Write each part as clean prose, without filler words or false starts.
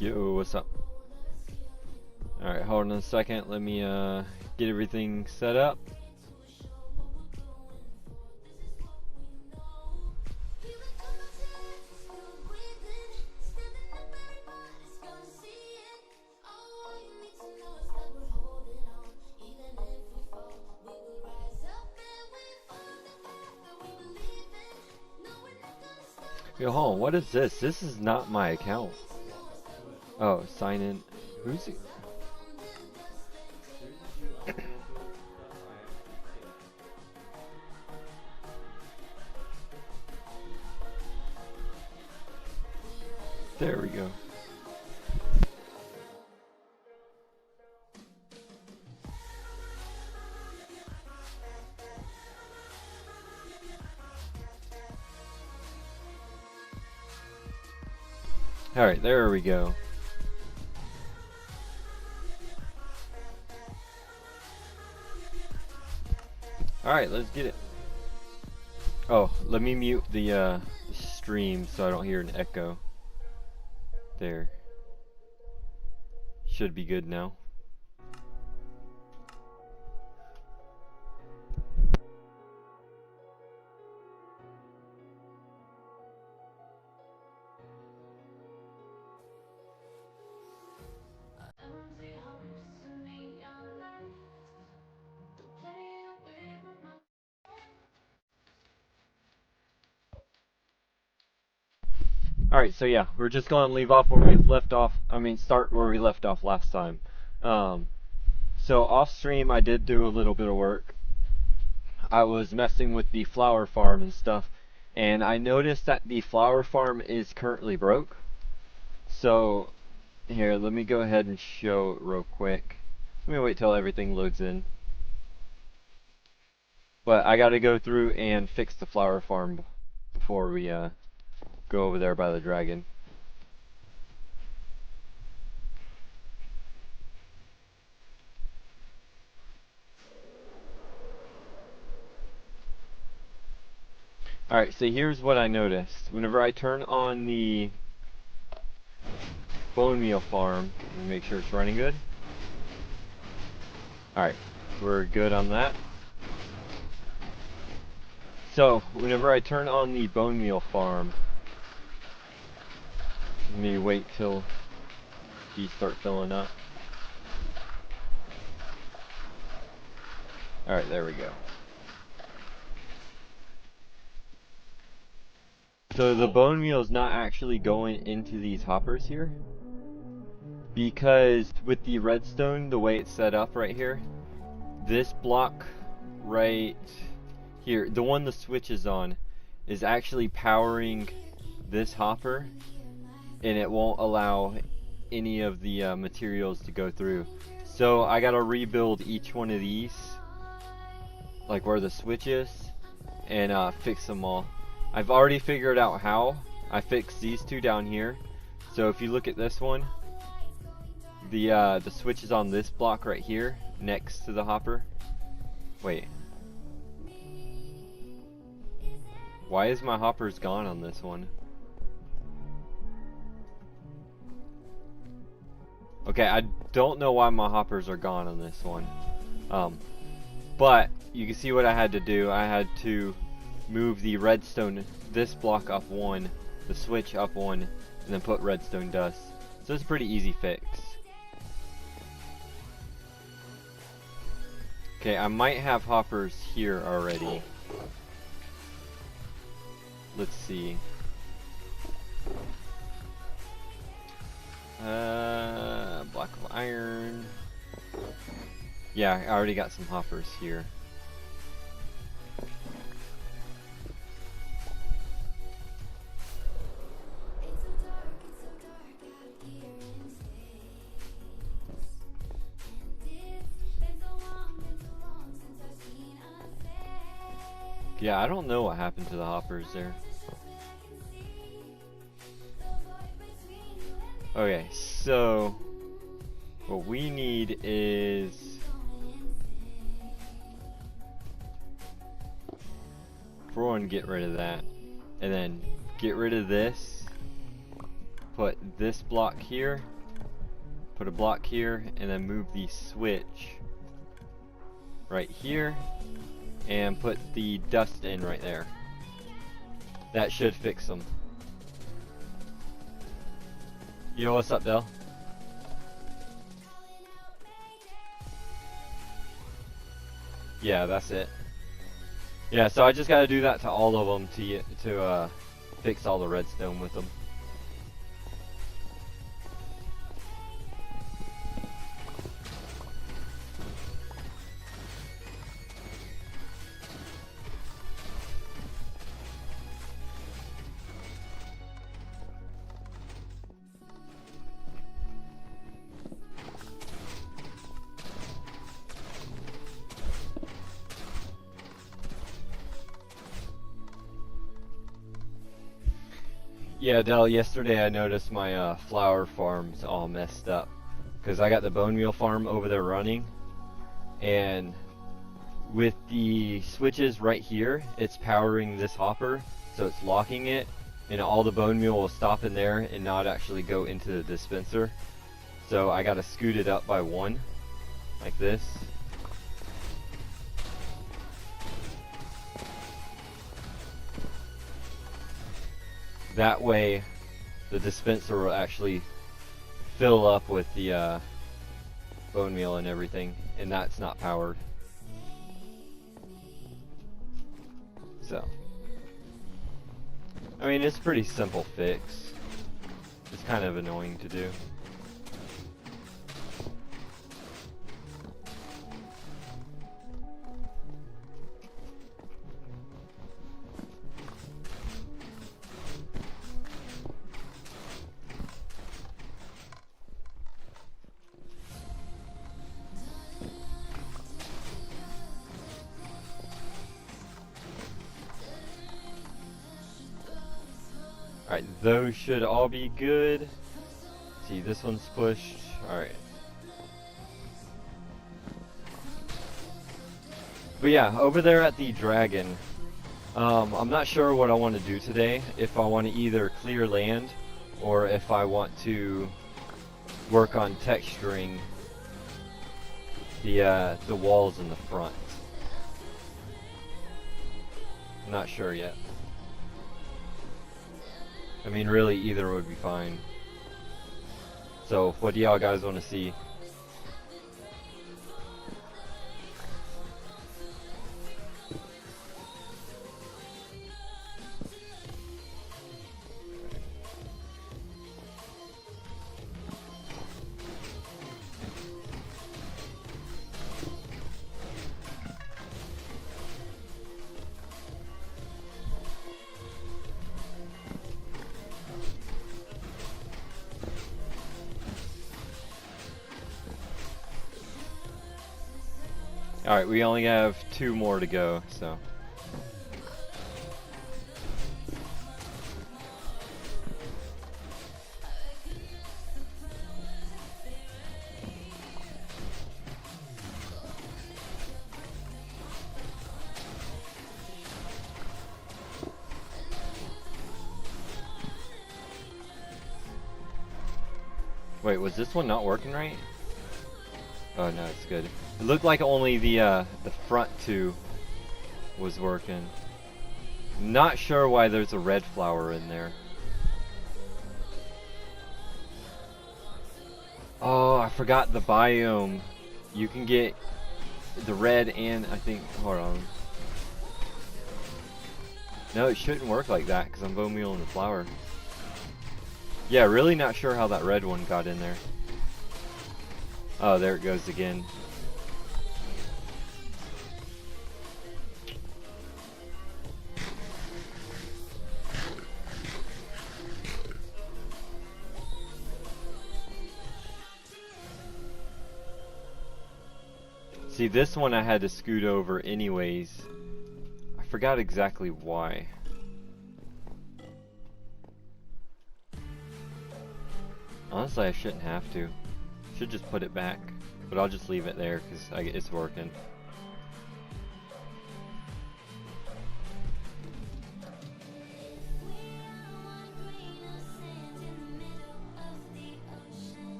Yo, what's up? Alright, hold on a second. Let me get everything set up. Yo, hold on, what is this? This is not my account. Oh, sign in. Who's it? There we go. Alright, there we go. Alright, let's get it. Oh, let me mute the stream so I don't hear an echo. There. Should be good now. Alright, so yeah, we're just going to leave off where we left off. Start where we left off last time. So off stream, I did do a little bit of work. I was messing with the flower farm and stuff, and I noticed that the flower farm is currently broke. So, here, let me go ahead and show it real quick. Let me wait till everything loads in. But I gotta go through and fix the flower farm before we go over there by the dragon. Alright, so here's what I noticed. Whenever I turn on the bone meal farm, let me make sure it's running good. Alright, we're good on that. So, whenever I turn on the bone meal farm, let me wait till these start filling up. Alright, there we go. So the bone meal is not actually going into these hoppers here, because with the redstone, the way it's set up right here, this block right here, the one the switch is on, is actually powering this hopper, and it won't allow any of the materials to go through. So I gotta rebuild each one of these, like where the switch is, and fix them all. I've already figured out how. I fixed these two down here. So if you look at this one, the switch is on this block right here, next to the hopper. Wait. Why is my hoppers gone on this one? Okay, I don't know why my hoppers are gone on this one. But you can see what I had to do. I had to move the redstone, this block up one, the switch up one, and then put redstone dust. So it's a pretty easy fix. Okay, I might have hoppers here already. Let's see. Block of iron. Yeah, I already got some hoppers here. Yeah, I don't know what happened to the hoppers there. Okay, so what we need is for one, get rid of that, and then get rid of this, put this block here, put a block here, and then move the switch right here, and put the dust in right there. That should fix them. Yo, what's up, Del? Yeah, that's it. Yeah, so I just gotta do that to all of them to fix all the redstone with them. Yeah, Del, yesterday I noticed my flower farm's all messed up because I got the bone meal farm over there running, and with the switches right here, it's powering this hopper, so it's locking it, and all the bone meal will stop in there and not actually go into the dispenser. So I gotta scoot it up by one, like this. That way the dispenser will actually fill up with the bone meal and everything, and that's not powered. So, I mean, it's a pretty simple fix. It's kind of annoying to do. Alright, those should all be good. See, this one's pushed. Alright. But yeah, over there at the dragon, I'm not sure what I want to do today. If I want to either clear land, or if I want to work on texturing the walls in the front. I'm not sure yet. I mean, really, either would be fine. So, what do y'all guys want to see? Alright, we only have 2 more to go, so. Wait, was this one not working right? Oh no, it's good. It looked like only the front 2 was working. Not sure why there's a red flower in there. Oh, I forgot the biome. You can get the red and I think, hold on. No, it shouldn't work like that because I'm bone meal in the flower. Yeah, really not sure how that red one got in there. Oh, there it goes again. See, this one I had to scoot over anyways. I forgot exactly why. Honestly, I shouldn't have to. Should just put it back, but I'll just leave it there because it's working.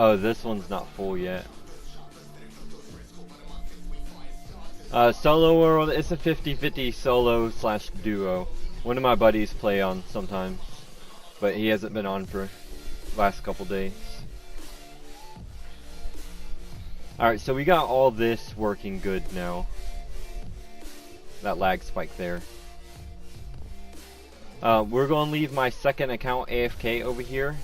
Oh, this one's not full yet. Solo World, it's a 50-50 solo slash duo. One of my buddies play on sometimes, but he hasn't been on for last couple days. Alright, so we got all this working good now. That lag spike there. We're going to leave my second account AFK over here.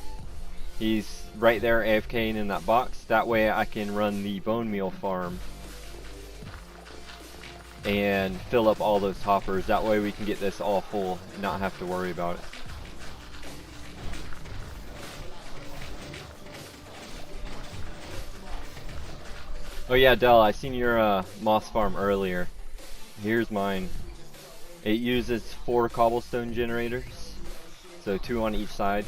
He's right there AFKing in that box. That way I can run the bone meal farm and fill up all those hoppers. That way we can get this all full and not have to worry about it. Oh yeah, Del, I seen your moss farm earlier. Here's mine. It uses 4 cobblestone generators, so 2 on each side.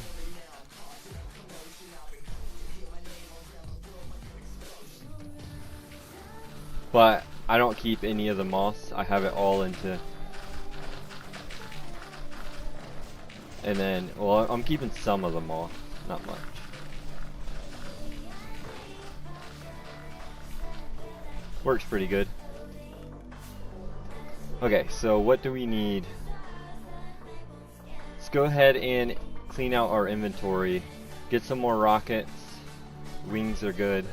But I don't keep any of the moss. I have it all into... And then, well, I'm keeping some of the moss, not much. Works pretty good. Okay, so what do we need? Let's go ahead and clean out our inventory. Get some more rockets. Wings are good.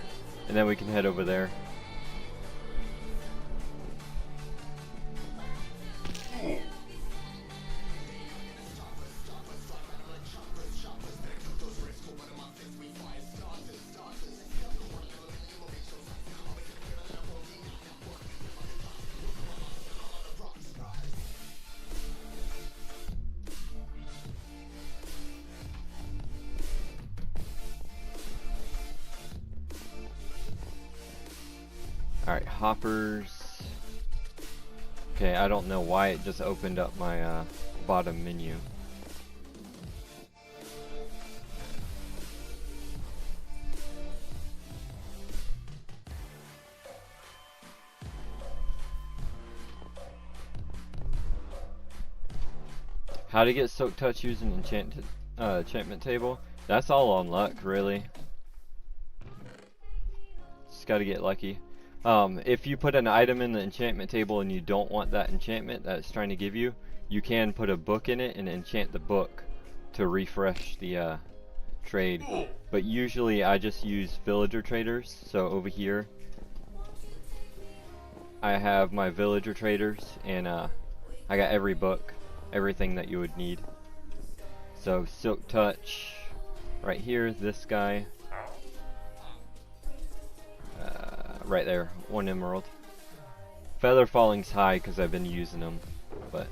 And then we can head over there. Alright, hoppers. Okay, I don't know why it just opened up my bottom menu. How to get Soak Touch using enchantment table? That's all on luck, really. Just gotta get lucky. If you put an item in the enchantment table and you don't want that enchantment that it's trying to give you, you can put a book in it and enchant the book to refresh the trade. But usually I just use villager traders. So over here I have my villager traders, and I got every book, everything that you would need. So Silk Touch right here, this guy. Right there, 1 emerald. Feather Falling's high because I've been using them, but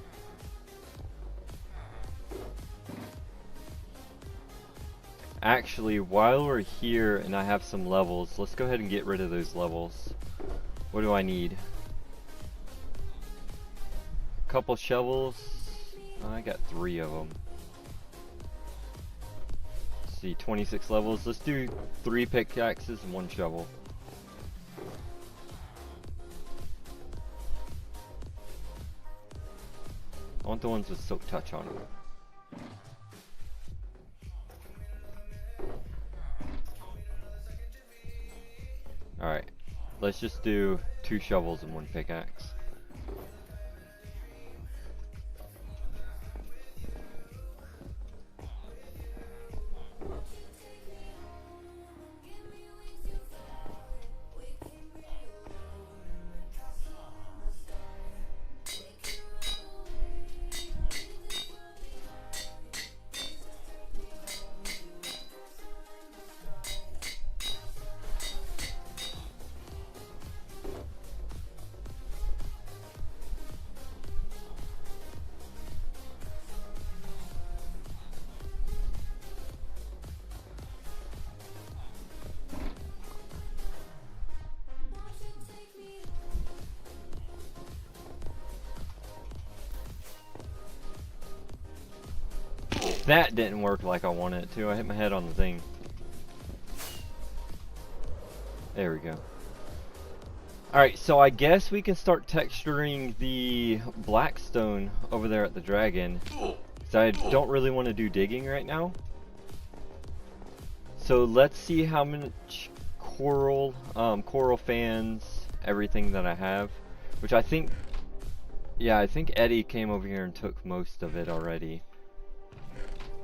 actually, while we're here and I have some levels, let's go ahead and get rid of those levels. What do I need? A couple shovels. I got 3 of them. Let's see, 26 levels. Let's do 3 pickaxes and 1 shovel. I want the ones with Silk Touch on them. Alright, let's just do 2 shovels and 1 pickaxe. That didn't work like I wanted it to. I hit my head on the thing. There we go. Alright, so I guess we can start texturing the blackstone over there at the dragon. So I don't really want to do digging right now. So let's see how much coral, coral fans, everything that I have, which I think, yeah, I think Eddie came over here and took most of it already.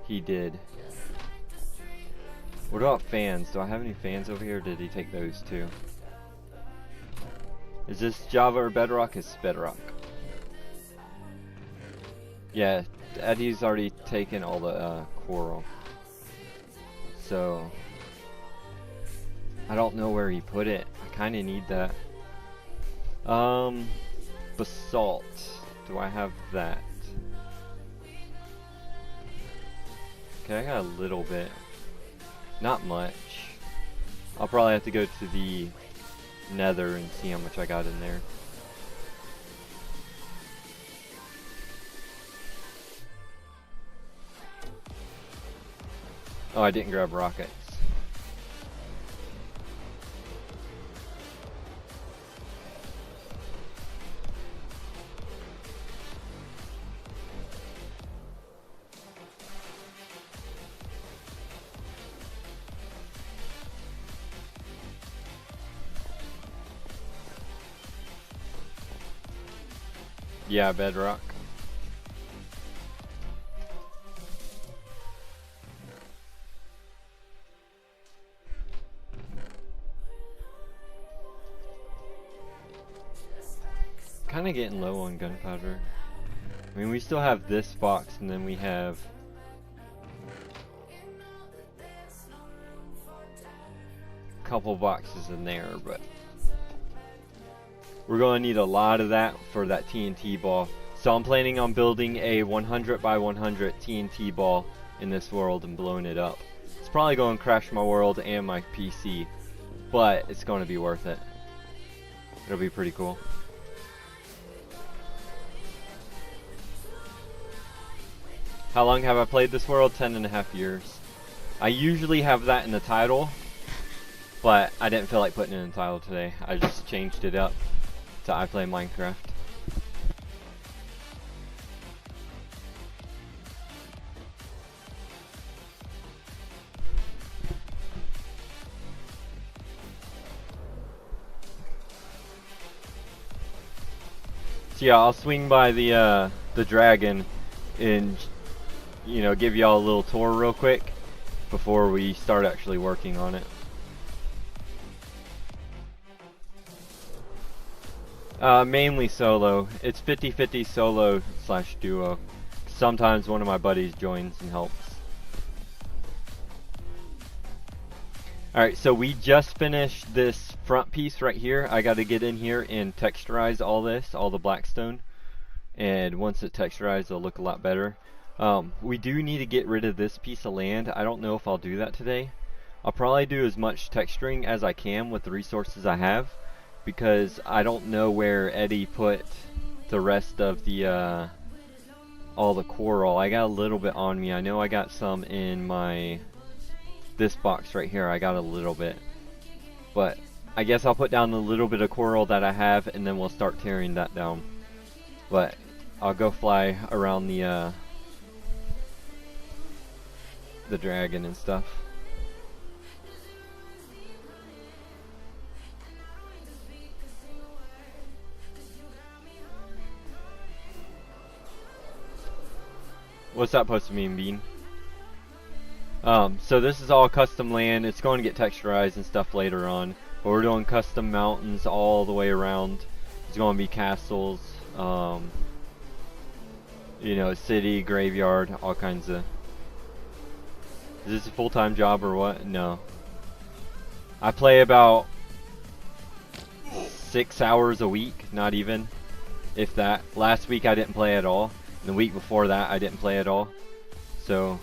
He did. What about fans? Do I have any fans over here, or did he take those too? Is this Java or Bedrock? It's Bedrock. Yeah, Eddie's already taken all the coral. So, I don't know where he put it. I kind of need that. Basalt. Do I have that? Okay, I got a little bit. Not much. I'll probably have to go to the Nether and see how much I got in there. Oh, I didn't grab rockets. Yeah, Bedrock. Kind of getting low on gunpowder. I mean, we still have this box, and then we have a couple boxes in there, but we're going to need a lot of that for that TNT ball. So I'm planning on building a 100 by 100 TNT ball in this world and blowing it up. It's probably going to crash my world and my PC, but it's going to be worth it. It'll be pretty cool. How long have I played this world? 10.5 years. I usually have that in the title, but I didn't feel like putting it in the title today. I just changed it up to I Play Minecraft. So yeah, I'll swing by the dragon and, you know, give y'all a little tour real quick before we start actually working on it. Mainly solo. It's 50-50 solo / duo. Sometimes one of my buddies joins and helps. Alright, so we just finished this front piece right here. I got to get in here and texturize all this, all the blackstone. And once it texturized, it'll look a lot better. We do need to get rid of this piece of land. I don't know if I'll do that today. I'll probably do as much texturing as I can with the resources I have, because I don't know where Eddie put the rest of the all the coral. I got a little bit on me. I know I got some in my this box right here. I got a little bit, but I guess I'll put down the little bit of coral that I have, and then we'll start tearing that down. But I'll go fly around the dragon and stuff. What's that supposed to mean, Bean? So this is all custom land. It's going to get texturized and stuff later on, but we're doing custom mountains all the way around. There's going to be castles, you know, city, graveyard, all kinds of. Is this a full-time job or what? No. I play about 6 hours a week, not even, if that. Last week I didn't play at all. And the week before that I didn't play at all. So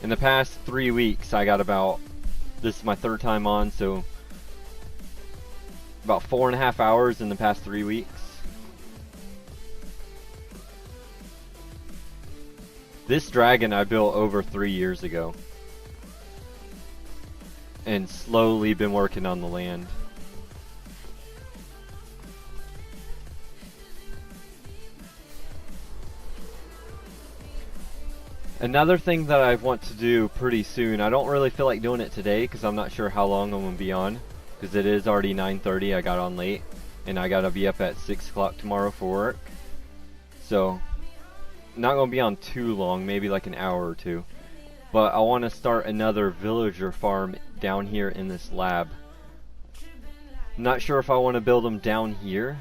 in the past 3 weeks I got about, this is my third time on, so about 4.5 hours in the past 3 weeks. This dragon I built over 3 years ago, and slowly been working on the land. Another thing that I want to do pretty soon, I don't really feel like doing it today because I'm not sure how long I'm going to be on, because it is already 9:30, I got on late, and I got to be up at 6 o'clock tomorrow for work. So, not going to be on too long, maybe like an hour or two. But I want to start another villager farm down here in this lab. Not sure if I want to build them down here,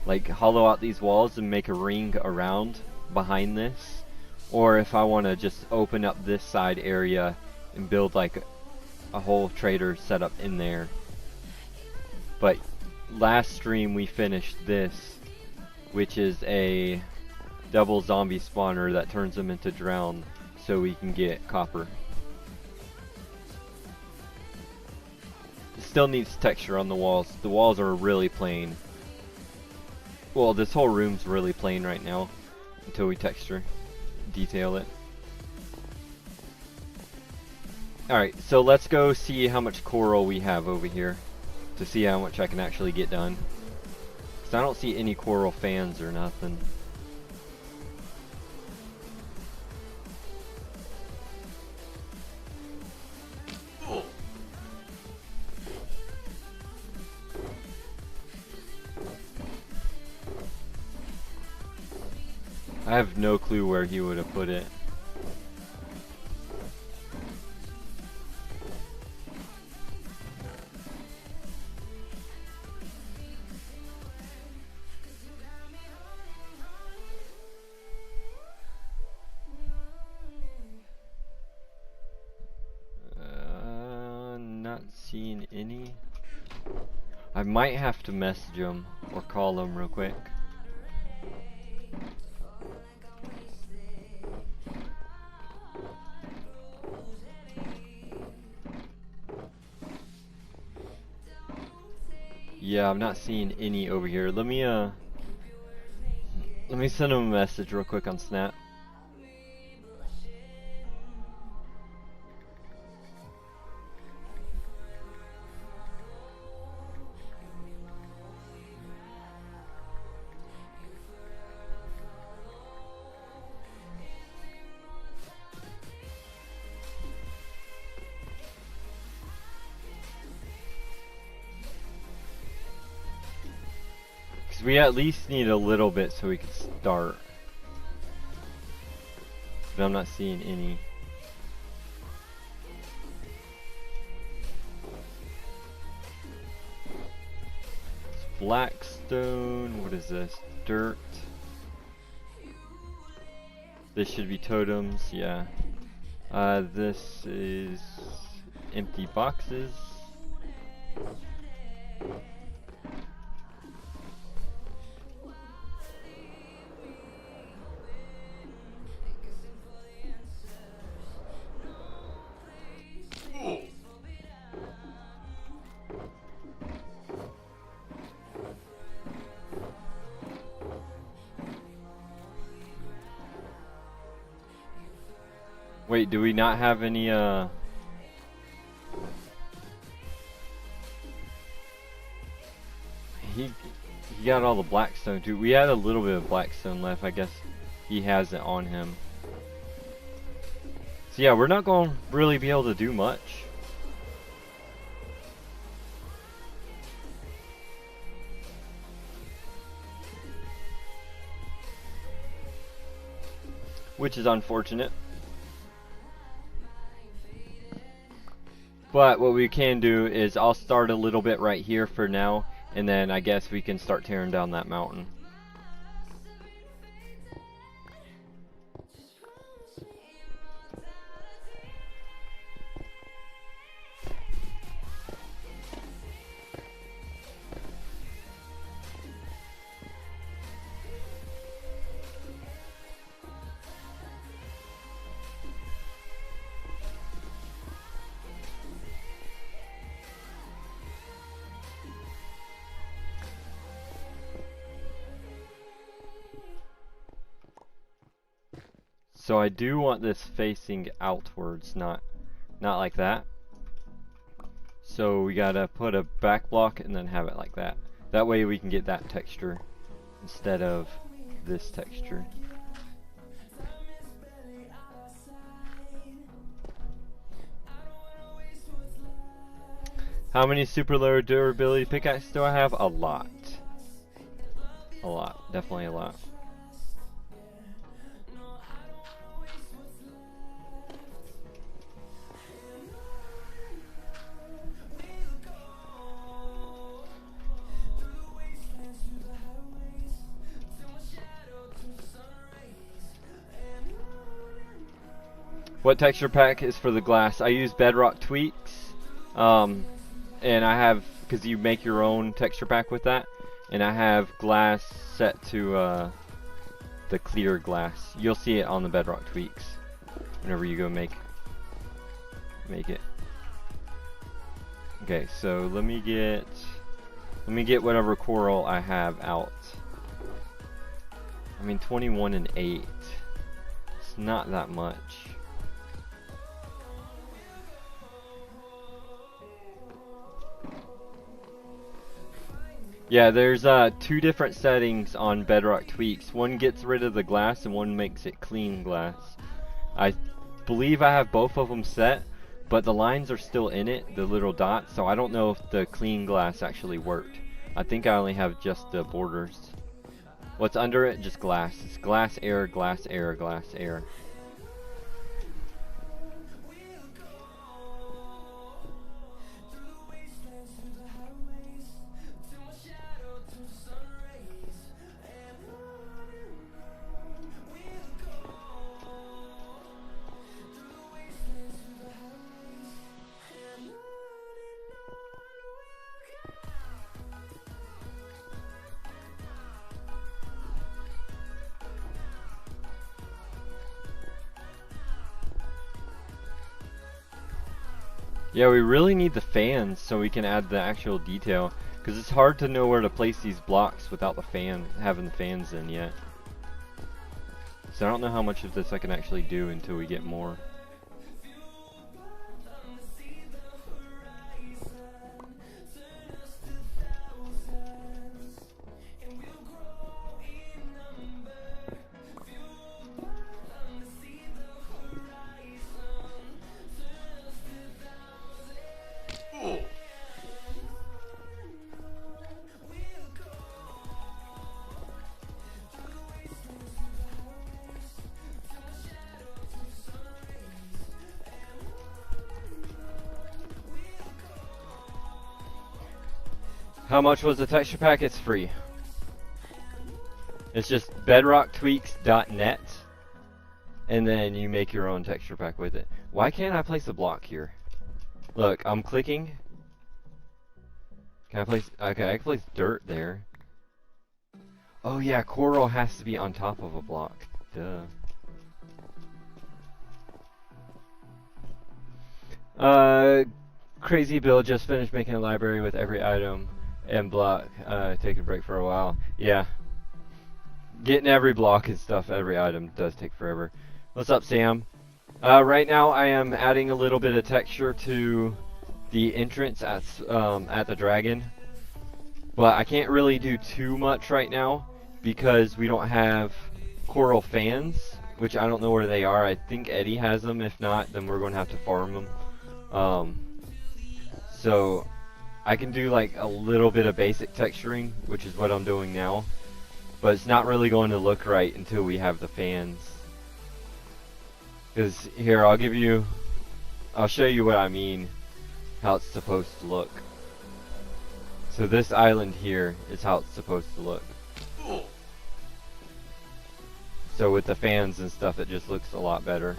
like hollow out these walls and make a ring around behind this, or if I want to just open up this side area and build like a whole trader setup in there. But last stream we finished this, which is a double zombie spawner that turns them into drown so we can get copper. It still needs texture on the walls. The walls are really plain. Well, this whole room's really plain right now until we detail it. Alright, so let's go see how much coral we have over here to see how much I can actually get done. Because I don't see any coral fans or nothing. I have no clue where he would have put it. Not seeing any. I might have to message him or call him real quick. Yeah, I'm not seeing any over here. Let me send him a message real quick on Snap. We at least need a little bit so we can start. But I'm not seeing any. It's blackstone. What is this? Dirt. This should be totems, yeah. This is empty boxes. Wait, do we not have any, He got all the blackstone too. We had a little bit of blackstone left. I guess he has it on him. So yeah, we're not going to really be able to do much. Which is unfortunate. But what we can do is I'll start a little bit right here for now, and then I guess we can start tearing down that mountain. So I do want this facing outwards, not like that. So we gotta put a back block and then have it like that. That way we can get that texture instead of this texture. How many super low durability pickaxes do I have? A lot. A lot. Definitely a lot. What texture pack is for the glass? I use Bedrock Tweaks, and I have, because you make your own texture pack with that, and I have glass set to the clear glass. You'll see it on the Bedrock Tweaks whenever you go make it. Okay, so let me get whatever coral I have out. I mean, 21 and 8. It's not that much. Yeah, there's 2 different settings on Bedrock Tweaks. One gets rid of the glass and one makes it clean glass. I believe I have both of them set, but the lines are still in it, the little dots, so I don't know if the clean glass actually worked. I think I only have just the borders. What's under it? Just glass. It's glass, air, glass, air, glass, air. Yeah, we really need the fans so we can add the actual detail, because it's hard to know where to place these blocks without having the fans in yet. So I don't know how much of this I can actually do until we get more. How much was the texture pack? It's free. It's just bedrocktweaks.net, and then you make your own texture pack with it. Why can't I place a block here? Look, I'm clicking. Can I place? Okay, I can place dirt there. Oh yeah, coral has to be on top of a block. Duh. Crazy Bill just finished making a library with every item and block. Taking a break for a while. Yeah. Getting every block and stuff, every item does take forever. What's up, Sam? Right now I am adding a little bit of texture to the entrance at the dragon. But I can't really do too much right now because we don't have coral fans, which I don't know where they are. I think Eddie has them. If not, then we're going to have to farm them. So I can do like a little bit of basic texturing, which is what I'm doing now. But it's not really going to look right until we have the fans. Because here, I'll show you what I mean, how it's supposed to look. So this island here is how it's supposed to look. So with the fans and stuff, it just looks a lot better.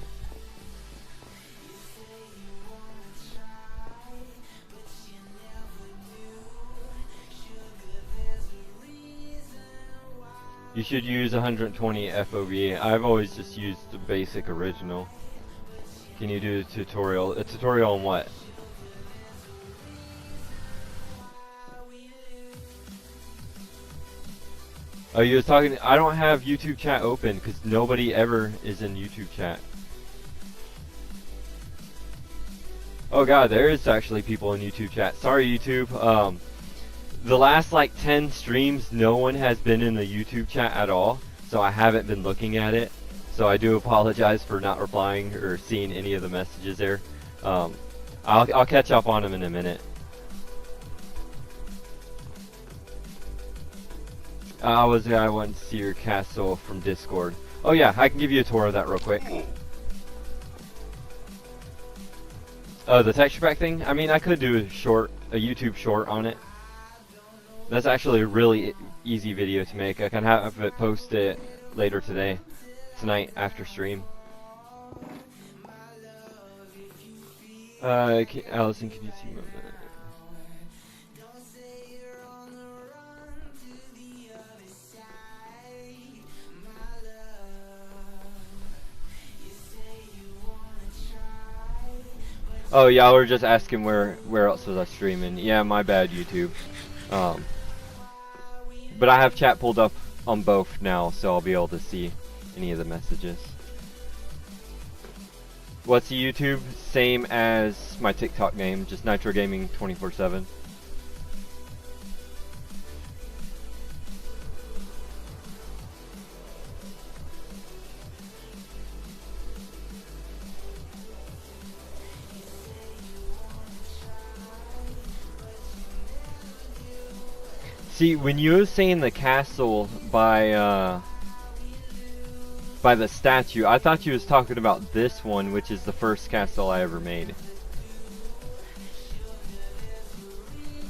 You should use 120 FOV. I've always just used the basic original. Can you do a tutorial? A tutorial on what? Oh, you was talking. I don't have YouTube chat open because nobody ever is in YouTube chat. Oh god, there is actually people in YouTube chat. Sorry, YouTube. The last like 10 streams, no one has been in the YouTube chat at all, so I haven't been looking at it. So I do apologize for not replying or seeing any of the messages there. I'll catch up on them in a minute. I wanted to see your castle from Discord. Oh yeah, I can give you a tour of that real quick. The texture pack thing? I mean, I could do a YouTube short on it. That's actually a really easy video to make. I can have it posted later tonight after stream. Allison, can you see my... Oh, y'all were just asking where else was I streaming. Yeah, my bad, YouTube. But I have chat pulled up on both now, so I'll be able to see any of the messages. What's the YouTube? Same as my TikTok name, just Nitro Gaming 24/7. See, when you were saying the castle by the statue, I thought you was talking about this one, which is the first castle I ever made.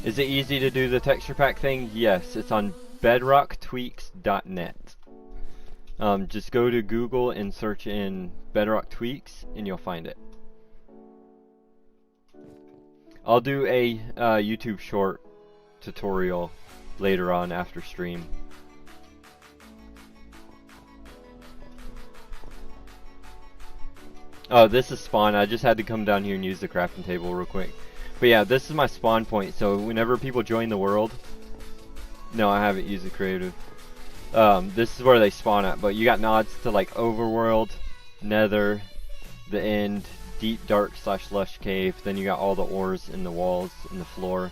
Is it easy to do the texture pack thing? Yes, it's on bedrocktweaks.net. Just go to Google and search in Bedrock Tweaks, and you'll find it. I'll do a YouTube short tutorial later on after stream. Oh, this is spawn. I just had to come down here and use the crafting table real quick. But yeah, this is my spawn point, so whenever people join the world... No, I haven't used the creative. This is where they spawn at, but you got nods to like Overworld, Nether, the End, Deep Dark / Lush Cave, then you got all the ores in the walls and the floor.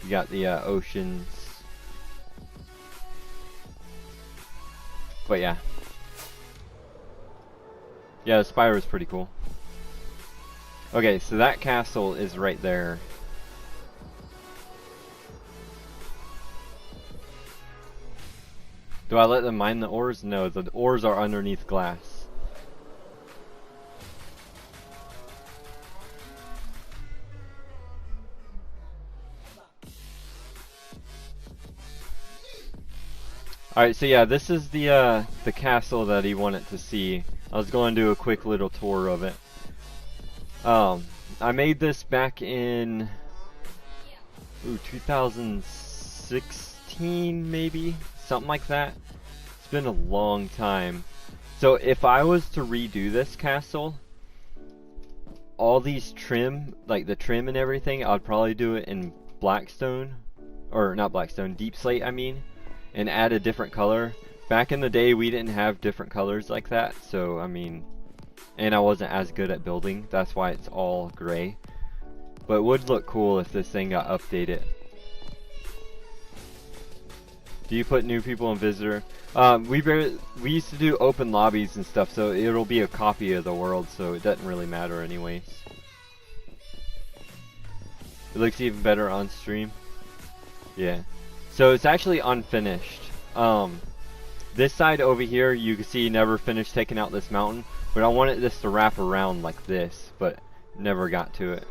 You got the oceans. But yeah. Yeah, the spire is pretty cool. Okay, so that castle is right there. Do I let them mine the ores? No, the ores are underneath glass. Alright, so yeah, this is the castle that he wanted to see. I was going to do a quick little tour of it. I made this back in 2016 maybe, something like that. It's been a long time. So if I was to redo this castle, all these trim, like the trim and everything, I'd probably do it in Blackstone, or not Blackstone, Deep Slate I mean, and add a different color. Back in the day we didn't have different colors like that, so I mean, and I wasn't as good at building, that's why it's all gray. But it would look cool if this thing got updated. Do you put new people in visitor? We used to do open lobbies and stuff, so it'll be a copy of the world, so it doesn't really matter anyways. It looks even better on stream. Yeah. So it's actually unfinished. This side over here, you can see never finished taking out this mountain, but I wanted this to wrap around like this, but never got to it.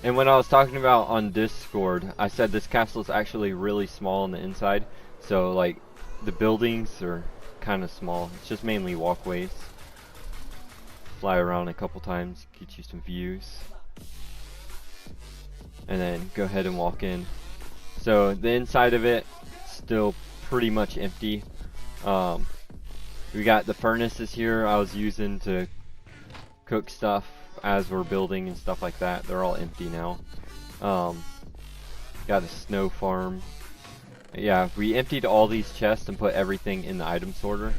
And when I was talking about on Discord, I said this castle is actually really small on the inside, so like the buildings are kind of small. It's just mainly walkways. Fly around a couple times, get you some views, and then go ahead and walk in. So the inside of it still pretty much empty. We got the furnaces here I was using to cook stuff as we're building and stuff like that. They're all empty now. Got a snow farm. Yeah, we emptied all these chests and put everything in the item sorter,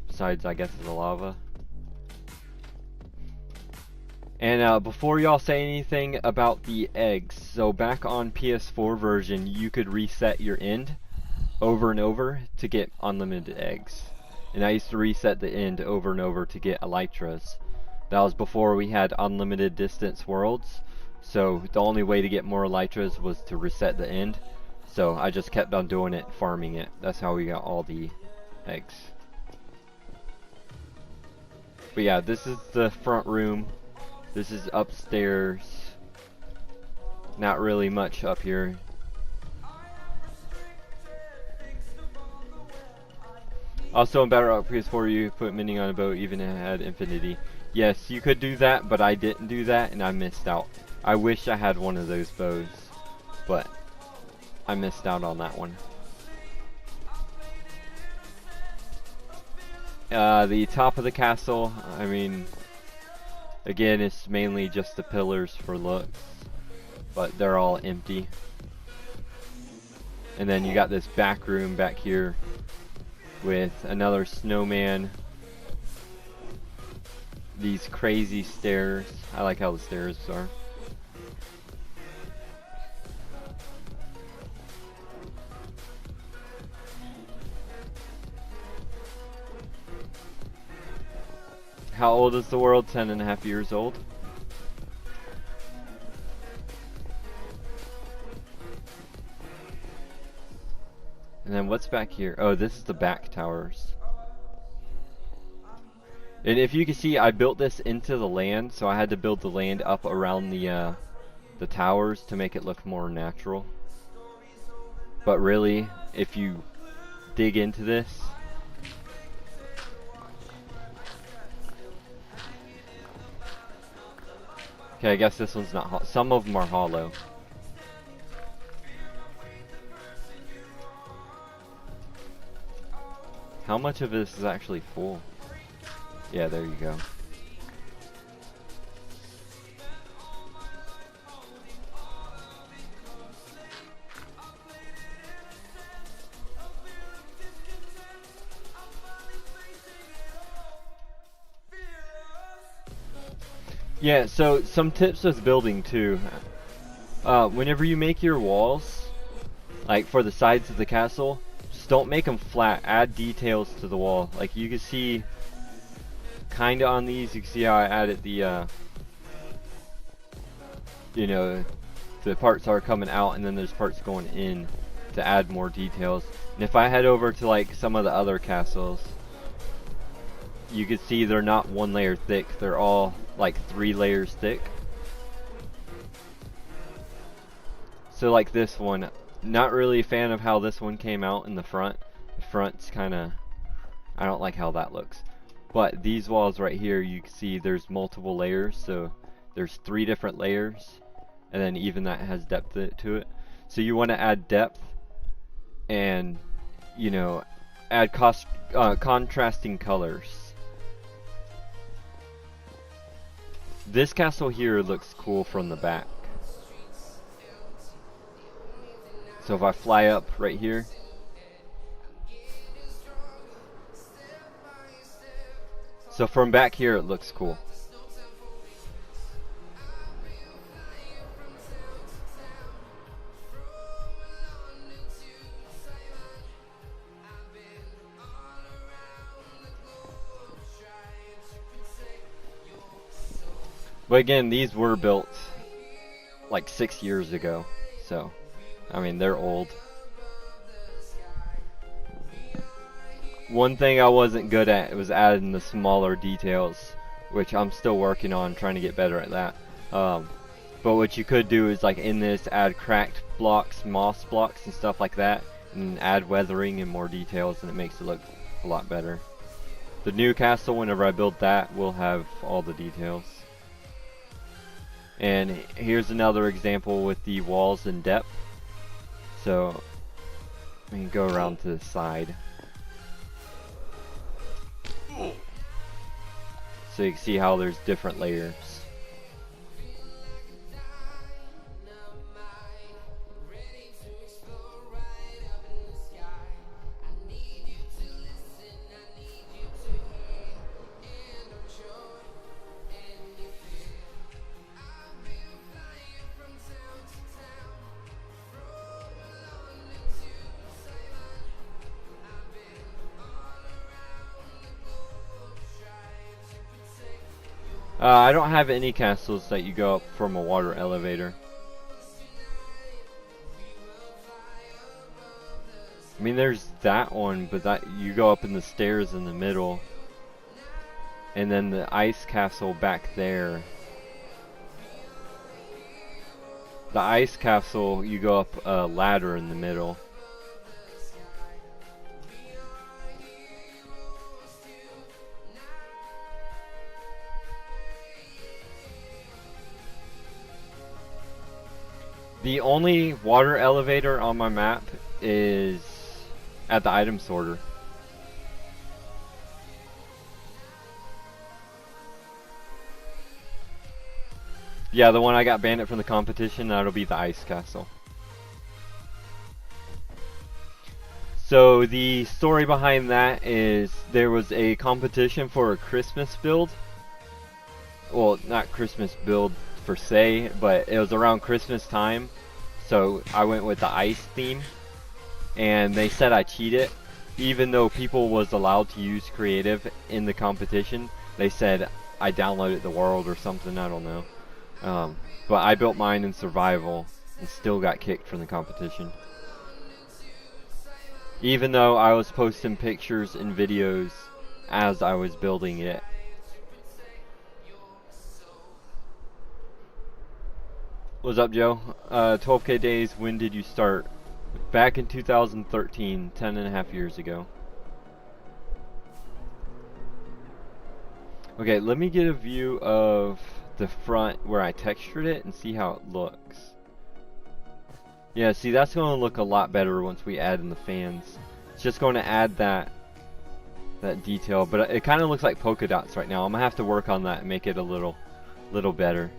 besides I guess the lava. And before y'all say anything about the eggs, so back on PS4 version, you could reset your end over and over to get unlimited eggs. And I used to reset the end over and over to get elytras. That was before we had unlimited distance worlds. So the only way to get more elytras was to reset the end. So I just kept on doing it, farming it. That's how we got all the eggs. But yeah, this is the front room. This is upstairs. Not really much up here. Also in Battle Rock PS4 you put mending on a boat even if it had infinity. Yes, you could do that, but I didn't do that and I missed out. I wish I had one of those bows, but I missed out on that one. The top of the castle, I mean, again, it's mainly just the pillars for looks, but they're all empty. And then you got this back room back here with another snowman. These crazy stairs. I like how the stairs are. How old is the world? 10.5 years old. And then what's back here? Oh, this is the back towers. And if you can see, I built this into the land, so I had to build the land up around the towers to make it look more natural. But really, if you dig into this, okay, I guess this one's not some of them are hollow. How much of this is actually full? Yeah, there you go. Yeah, so some tips with building too. Whenever you make your walls, like for the sides of the castle, just don't make them flat. Add details to the wall. Like you can see, kinda on these, you can see how I added the, you know, the parts are coming out and then there's parts going in to add more details. And if I head over to like some of the other castles, you can see they're not one layer thick, they're all like 3 layers thick. So like this one, not really a fan of how this one came out in the front. The front's kinda, I don't like how that looks. But these walls right here, you can see there's multiple layers, so there's 3 different layers, and then even that has depth to it. So you want to add depth and, you know, add contrasting colors. This castle here looks cool from the back. So if I fly up right here, so from back here it looks cool. But again, these were built like 6 years ago, so I mean they're old. One thing I wasn't good at was adding the smaller details, which I'm still working on, trying to get better at that. But what you could do is like in this, add cracked blocks, moss blocks and stuff like that, and add weathering and more details, and it makes it look a lot better. The new castle, whenever I build that, will have all the details. And here's another example with the walls in depth. So we can go around to the side. So you can see how there's different layers. I don't have any castles that you go up from a water elevator. I mean, there's that one, but that you go up in the stairs in the middle. And then the ice castle back there. The ice castle, you go up a ladder in the middle. The only water elevator on my map is at the item sorter. Yeah, the one I got banned from the competition, that'll be the ice castle. So the story behind that is there was a competition for a Christmas build. Well, not Christmas build per se, but it was around Christmas time. So I went with the ice theme. And they said I cheated. Even though people was allowed to use creative in the competition, they said I downloaded the world or something, I don't know. But I built mine in survival and still got kicked from the competition. Even though I was posting pictures and videos as I was building it. What's up, Joe? 12K days, when did you start? Back in 2013, 10.5 years ago. Okay, let me get a view of the front where I textured it and see how it looks. Yeah, see, that's going to look a lot better once we add in the fans. It's just going to add that detail, but it kind of looks like polka dots right now. I'm going to have to work on that and make it a little better.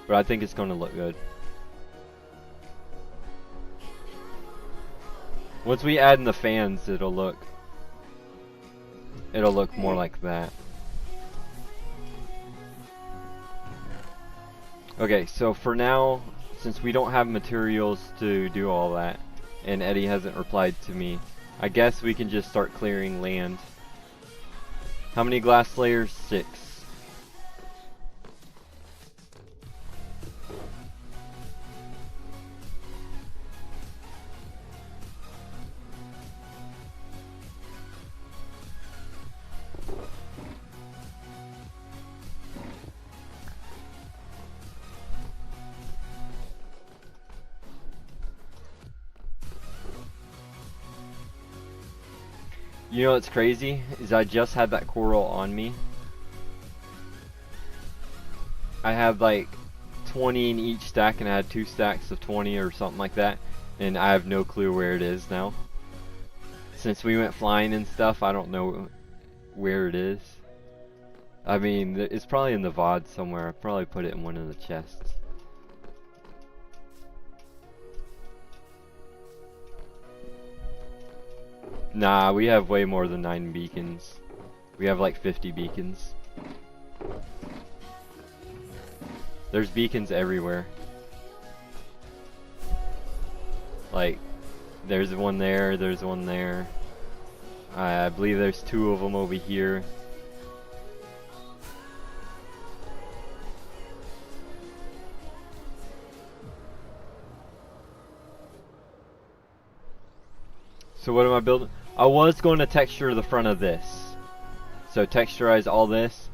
But I think it's going to look good. Once we add in the fans, it'll look more like that. Okay, so for now, since we don't have materials to do all that, and Eddie hasn't replied to me, I guess we can just start clearing land. How many glass layers? 6. You know what's crazy? Is I just had that coral on me. I had like 20 in each stack and I had 2 stacks of 20 or something like that. And I have no clue where it is now. Since we went flying and stuff, I don't know where it is. I mean, it's probably in the VOD somewhere. I probably put it in one of the chests. Nah, we have way more than 9 beacons. We have like 50 beacons. There's beacons everywhere. Like, there's one there, there's one there. I believe there's 2 of them over here. So what am I building? I was going to texture the front of this. So texturize all this.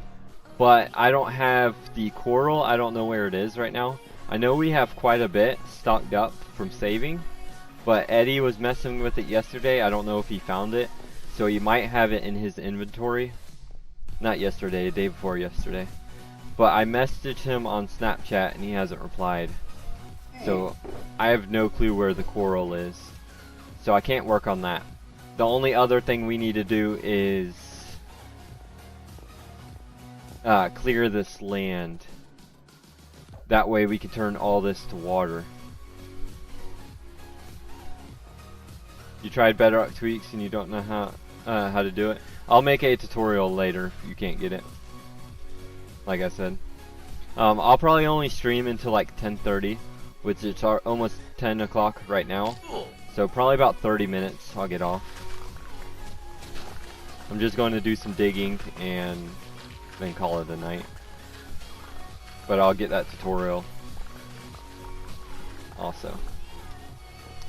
But I don't have the coral. I don't know where it is right now. I know we have quite a bit stocked up from saving. But Eddie was messing with it yesterday. I don't know if he found it. So he might have it in his inventory. Not yesterday, the day before yesterday. But I messaged him on Snapchat and he hasn't replied. So I have no clue where the coral is. So I can't work on that. The only other thing we need to do is clear this land. That way we can turn all this to water. You tried Bedrock tweaks and you don't know how to do it? I'll make a tutorial later if you can't get it. Like I said. I'll probably only stream until like 10:30, which it's almost 10 o'clock right now. So probably about 30 minutes I'll get off. I'm just going to do some digging and then call it a night. but I'll get that tutorial also.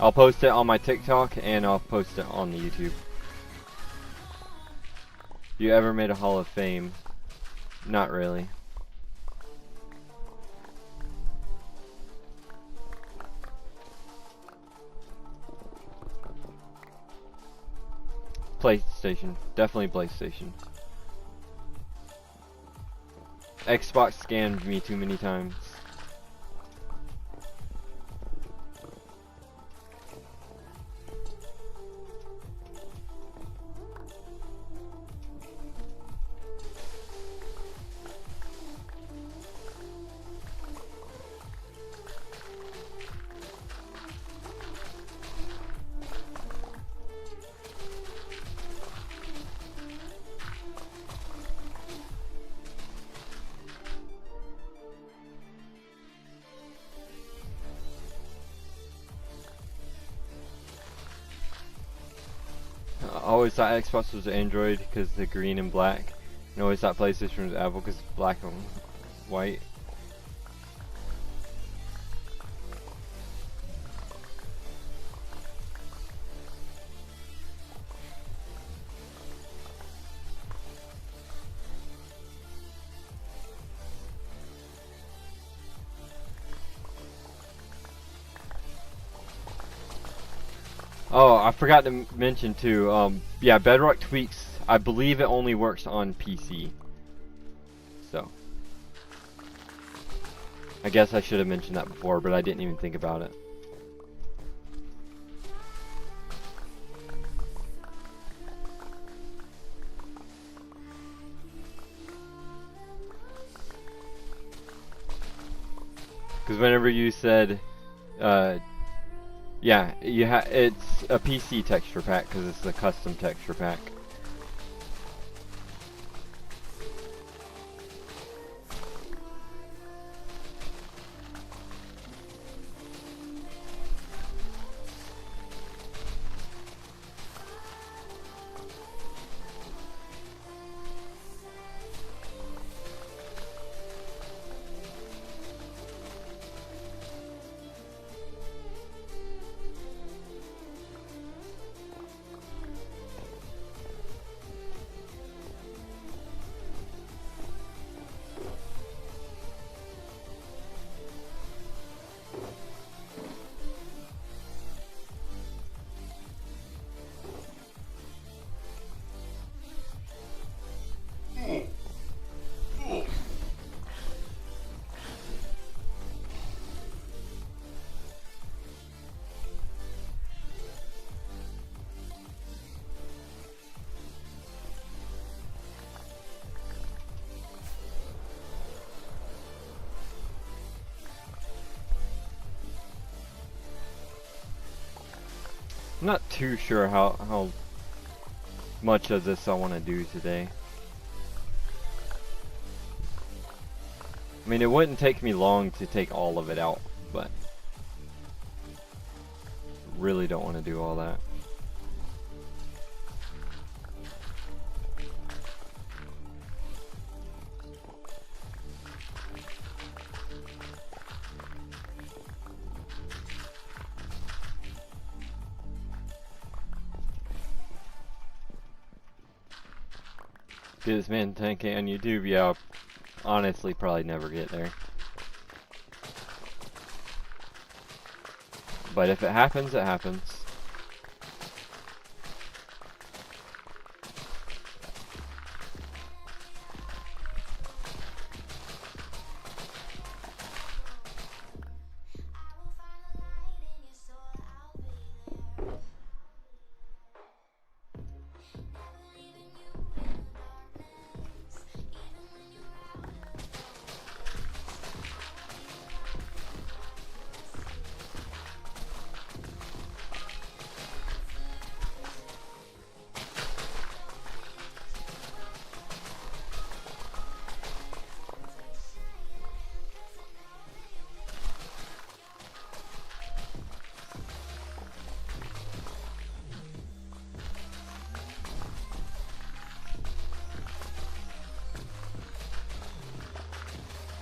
I'll post it on my TikTok and I'll post it on the YouTube. You ever made a Hall of Fame? Not really. PlayStation. Definitely PlayStation. Xbox scammed me too many times. I always thought Xbox was Android because the green and black, and always thought PlayStation was Apple because black and white. Oh, I forgot to mention too, yeah, Bedrock Tweaks, I believe it only works on PC. So, I guess I should have mentioned that before, but I didn't even think about it. Because whenever you said, yeah, it's a PC texture pack because it's a custom texture pack. I'm not too sure how much of this I want to do today. I mean, it wouldn't take me long to take all of it out, but really don't want to do all that. Get this man 10K on YouTube? Yeah, I'll honestly probably never get there. But if it happens, it happens.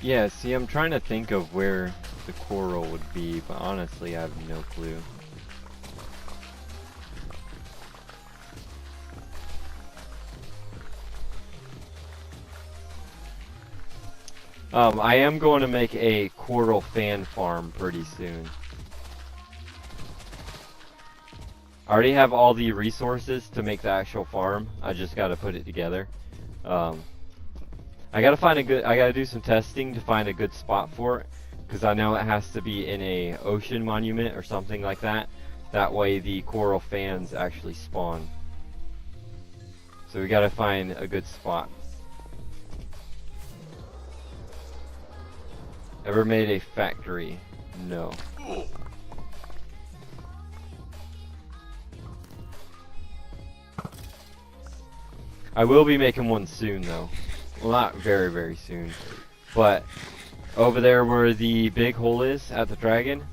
Yeah, see, I'm trying to think of where the coral would be, but honestly, I have no clue. I am going to make a coral fan farm pretty soon. I already have all the resources to make the actual farm. I just got to put it together. I gotta do some testing to find a good spot for it, because I know it has to be in a ocean monument or something like that. That way the coral fans actually spawn. So we gotta find a good spot. Ever made a factory? No. I will be making one soon though. Well, not very, very soon. But over there where the big hole is at the dragon,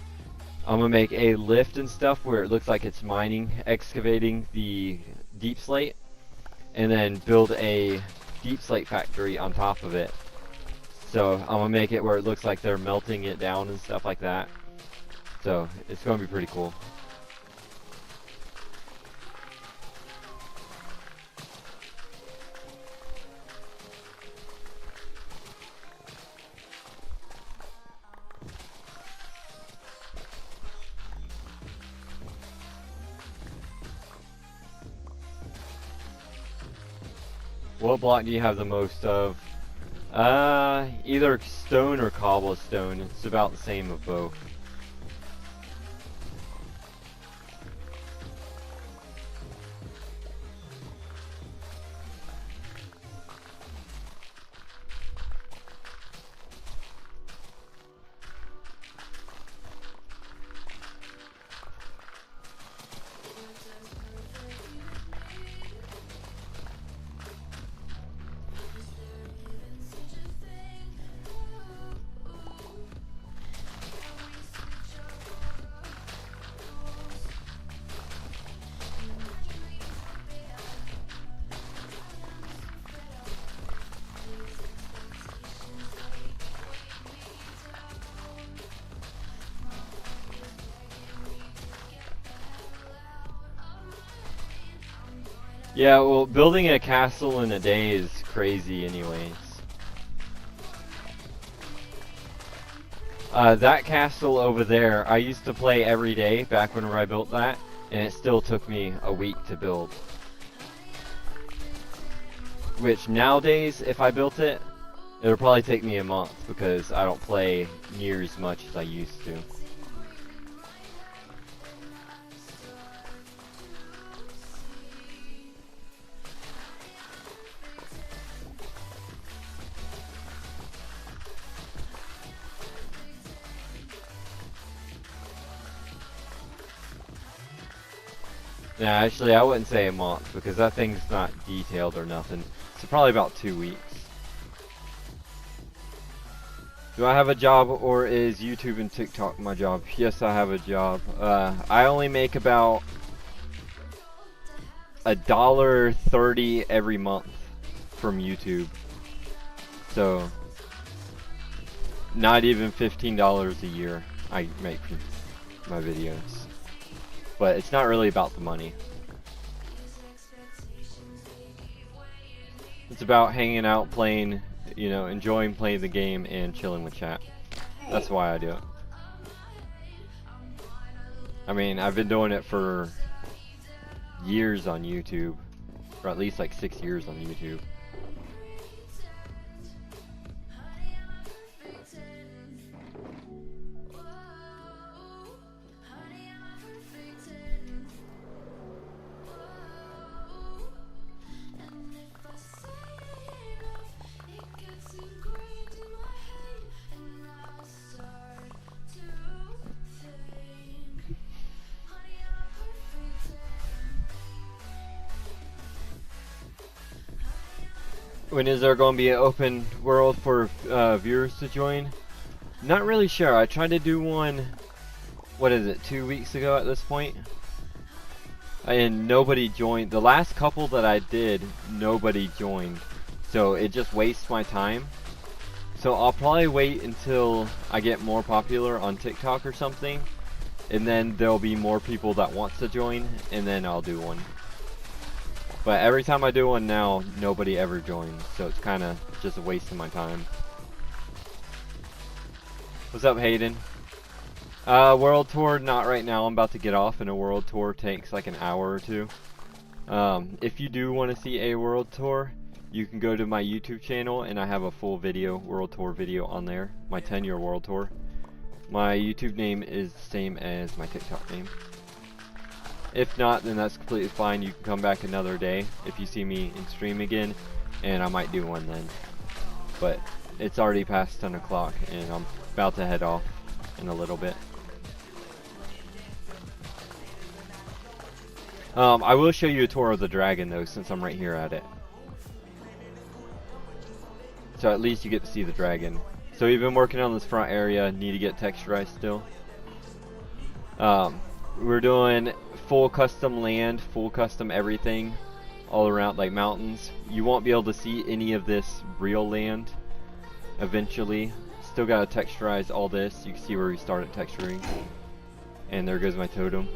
I'm gonna make a lift and stuff where it looks like it's mining, excavating the deep slate, and then build a deep slate factory on top of it. So I'm gonna make it where it looks like they're melting it down and stuff like that. So it's gonna be pretty cool. What block do you have the most of? Either stone or cobblestone. It's about the same of both. Yeah, well, building a castle in a day is crazy anyways. That castle over there, I used to play every day back whenever I built that, and it still took me a week to build. Which nowadays, if I built it, it'll probably take me a month because I don't play near as much as I used to. Nah, actually, I wouldn't say a month because that thing's not detailed or nothing. So probably about 2 weeks. Do I have a job or is YouTube and TikTok my job? Yes, I have a job. I only make about $1.30 every month from YouTube. So, not even $15 a year I make from my videos. But it's not really about the money. It's about hanging out, playing, you know, enjoying playing the game and chilling with chat. That's why I do it. I mean, I've been doing it for years on YouTube. For at least like 6 years on YouTube. When is there going to be an open world for viewers to join? Not really sure. I tried to do one, what is it, 2 weeks ago at this point? And nobody joined. The last couple that I did, nobody joined. So it just wastes my time. So I'll probably wait until I get more popular on TikTok or something, and then there'll be more people that want to join, and then I'll do one. But every time I do one now, nobody ever joins, so it's kind of just a waste of my time. What's up, Hayden? World tour, not right now. I'm about to get off, and a world tour takes like an hour or two. If you do want to see a world tour, you can go to my YouTube channel, and I have a full video, world tour video on there, my 10-year world tour. My YouTube name is the same as my TikTok name. If not, then that's completely fine. You can come back another day if you see me in stream again, and I might do one then. But it's already past 10 o'clock, and I'm about to head off in a little bit. I will show you a tour of the dragon though, since I'm right here at it. So at least you get to see the dragon. So we've been working on this front area, need to get texturized still. We're doing full custom land, full custom everything, all around, like mountains. You won't be able to see any of this real land eventually. Still gotta texturize all this. You can see where we started texturing. And there goes my totem.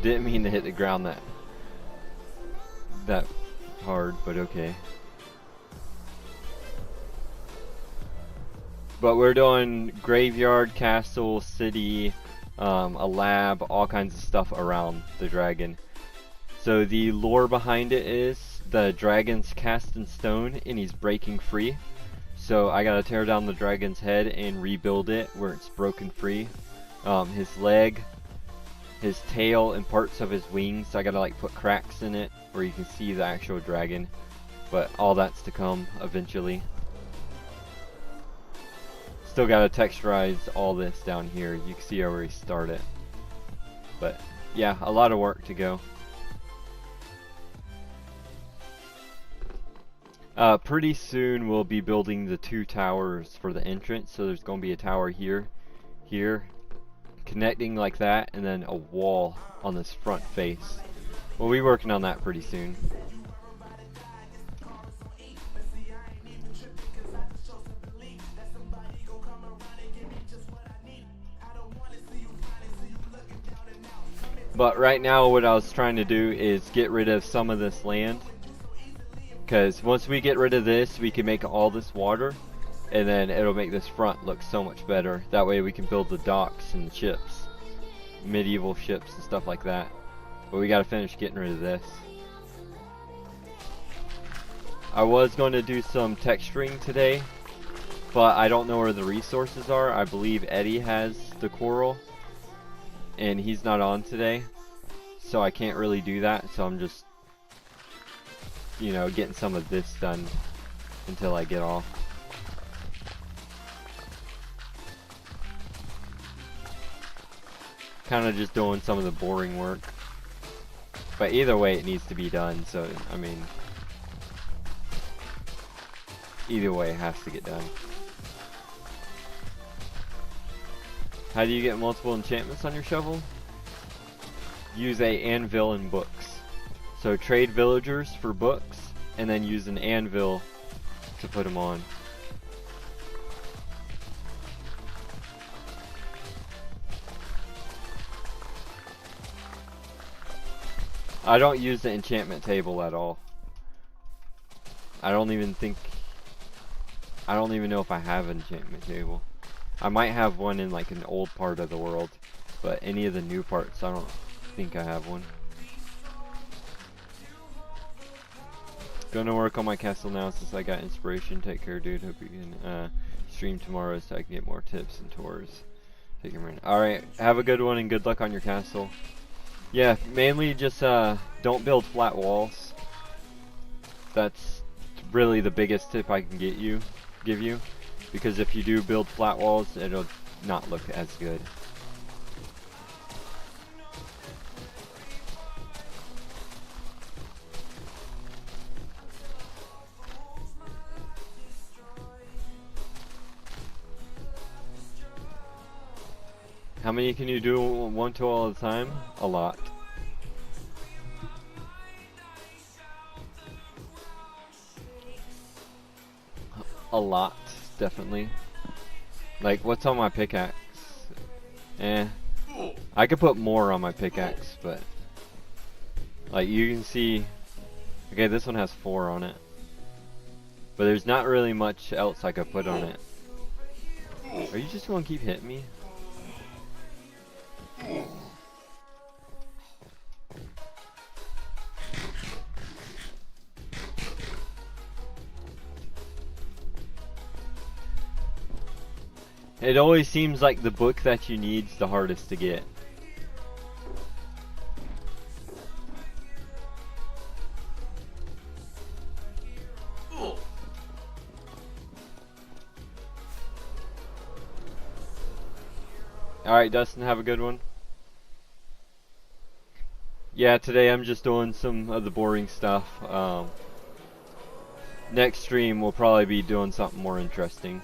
Didn't mean to hit the ground that hard, but okay. But we're doing graveyard, castle, city, a lab, all kinds of stuff around the dragon. So the lore behind it is the dragon's cast in stone and he's breaking free. So I gotta tear down the dragon's head and rebuild it where it's broken free. His leg, his tail, and parts of his wings, I gotta like put cracks in it where you can see the actual dragon. But all that's to come eventually. Still gotta texturize all this down here. You can see where we started. But yeah, a lot of work to go. Pretty soon we'll be building the 2 towers for the entrance. So there's gonna be a tower here, here, connecting like that, and then a wall on this front face. We'll be working on that pretty soon. But right now what I was trying to do is get rid of some of this land, because once we get rid of this we can make all this water, and then it'll make this front look so much better. That way we can build the docks and the ships, medieval ships and stuff like that. But we gotta finish getting rid of this. I was going to do some texturing today, but I don't know where the resources are. I believe Eddie has the coral, and he's not on today, so I can't really do that. So I'm just, you know, getting some of this done until I get off. Kind of just doing some of the boring work, but either way it needs to be done. So I mean, either way it has to get done. How do you get multiple enchantments on your shovel? Use a anvil and books. So trade villagers for books, and then use an anvil to put them on. I don't use the enchantment table at all. I don't even know if I have an enchantment table. I might have one in like an old part of the world, but any of the new parts, I don't think I have one. Gonna work on my castle now since I got inspiration. Take care, dude. Hope you can stream tomorrow so I can get more tips and tours. Take your mind. Alright, have a good one and good luck on your castle. Yeah, mainly just don't build flat walls. That's really the biggest tip I can give you. Because if you do build flat walls, it'll not look as good. How many can you do one to all the time? A lot. lot, definitely. Like, what's on my pickaxe? I could put more on my pickaxe, but like you can see, okay, this one has 4 on it, but there's not really much else I could put on it. Are you just gonna keep hitting me? It always seems like the book that you need's the hardest to get. Alright, Dustin, have a good one. Yeah, today I'm just doing some of the boring stuff. Next stream we'll probably be doing something more interesting.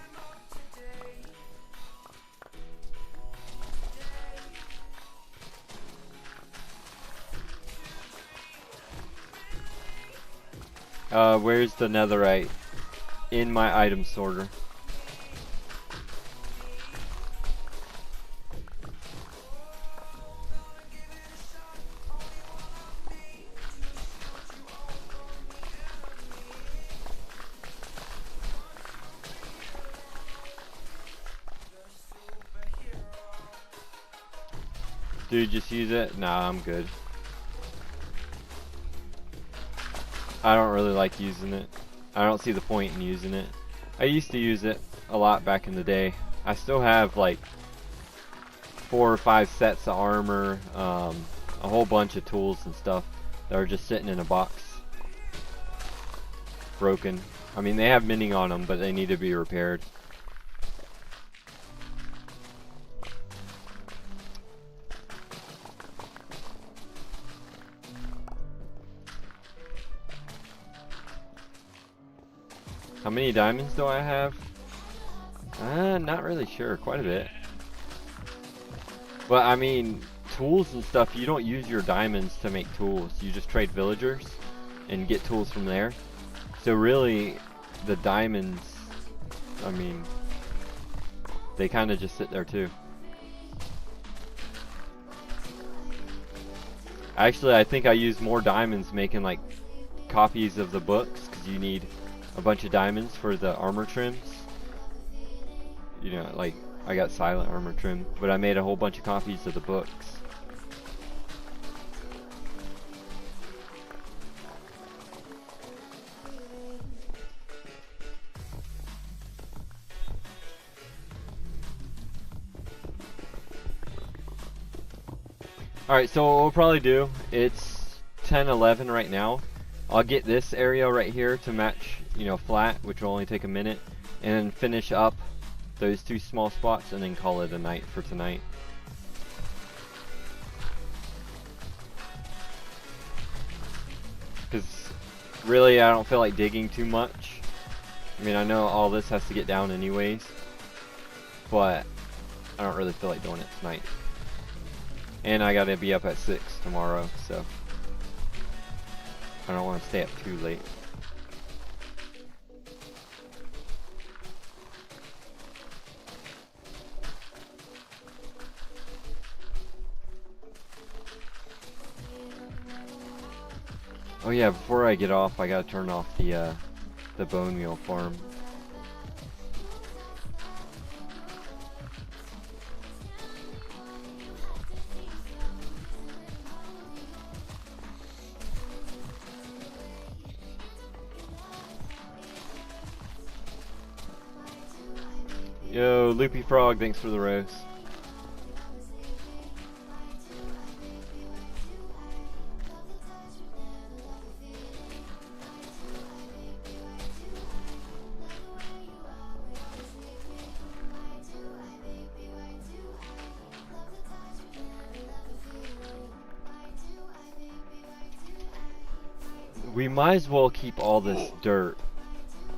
Where's the netherite? In my item sorter. Dude, just use it? Nah, I'm good. I don't really like using it. I don't see the point in using it. I used to use it a lot back in the day. I still have like 4 or 5 sets of armor, a whole bunch of tools and stuff that are just sitting in a box. Broken. I mean, they have mending on them, but they need to be repaired. How many diamonds do I have? Not really sure. Quite a bit. But I mean, tools and stuff, you don't use your diamonds to make tools. You just trade villagers and get tools from there. So really, the diamonds, I mean, they kind of just sit there too. Actually, I think I use more diamonds making like copies of the books, because you need a bunch of diamonds for the armor trims. You know, like I got silent armor trim, but I made a whole bunch of copies of the books. Alright, so what we'll probably do, it's 10:11 right now. I'll get this area right here to match, you know, flat, which will only take a minute, and then finish up those 2 small spots and then call it a night for tonight. Because really I don't feel like digging too much. I mean, I know all this has to get down anyways, but I don't really feel like doing it tonight. And I gotta be up at 6 tomorrow, so I don't want to stay up too late. Oh yeah, before I get off, I gotta turn off the bone meal farm. Yo, Loopy Frog, thanks for the rose. We might as well keep all this dirt,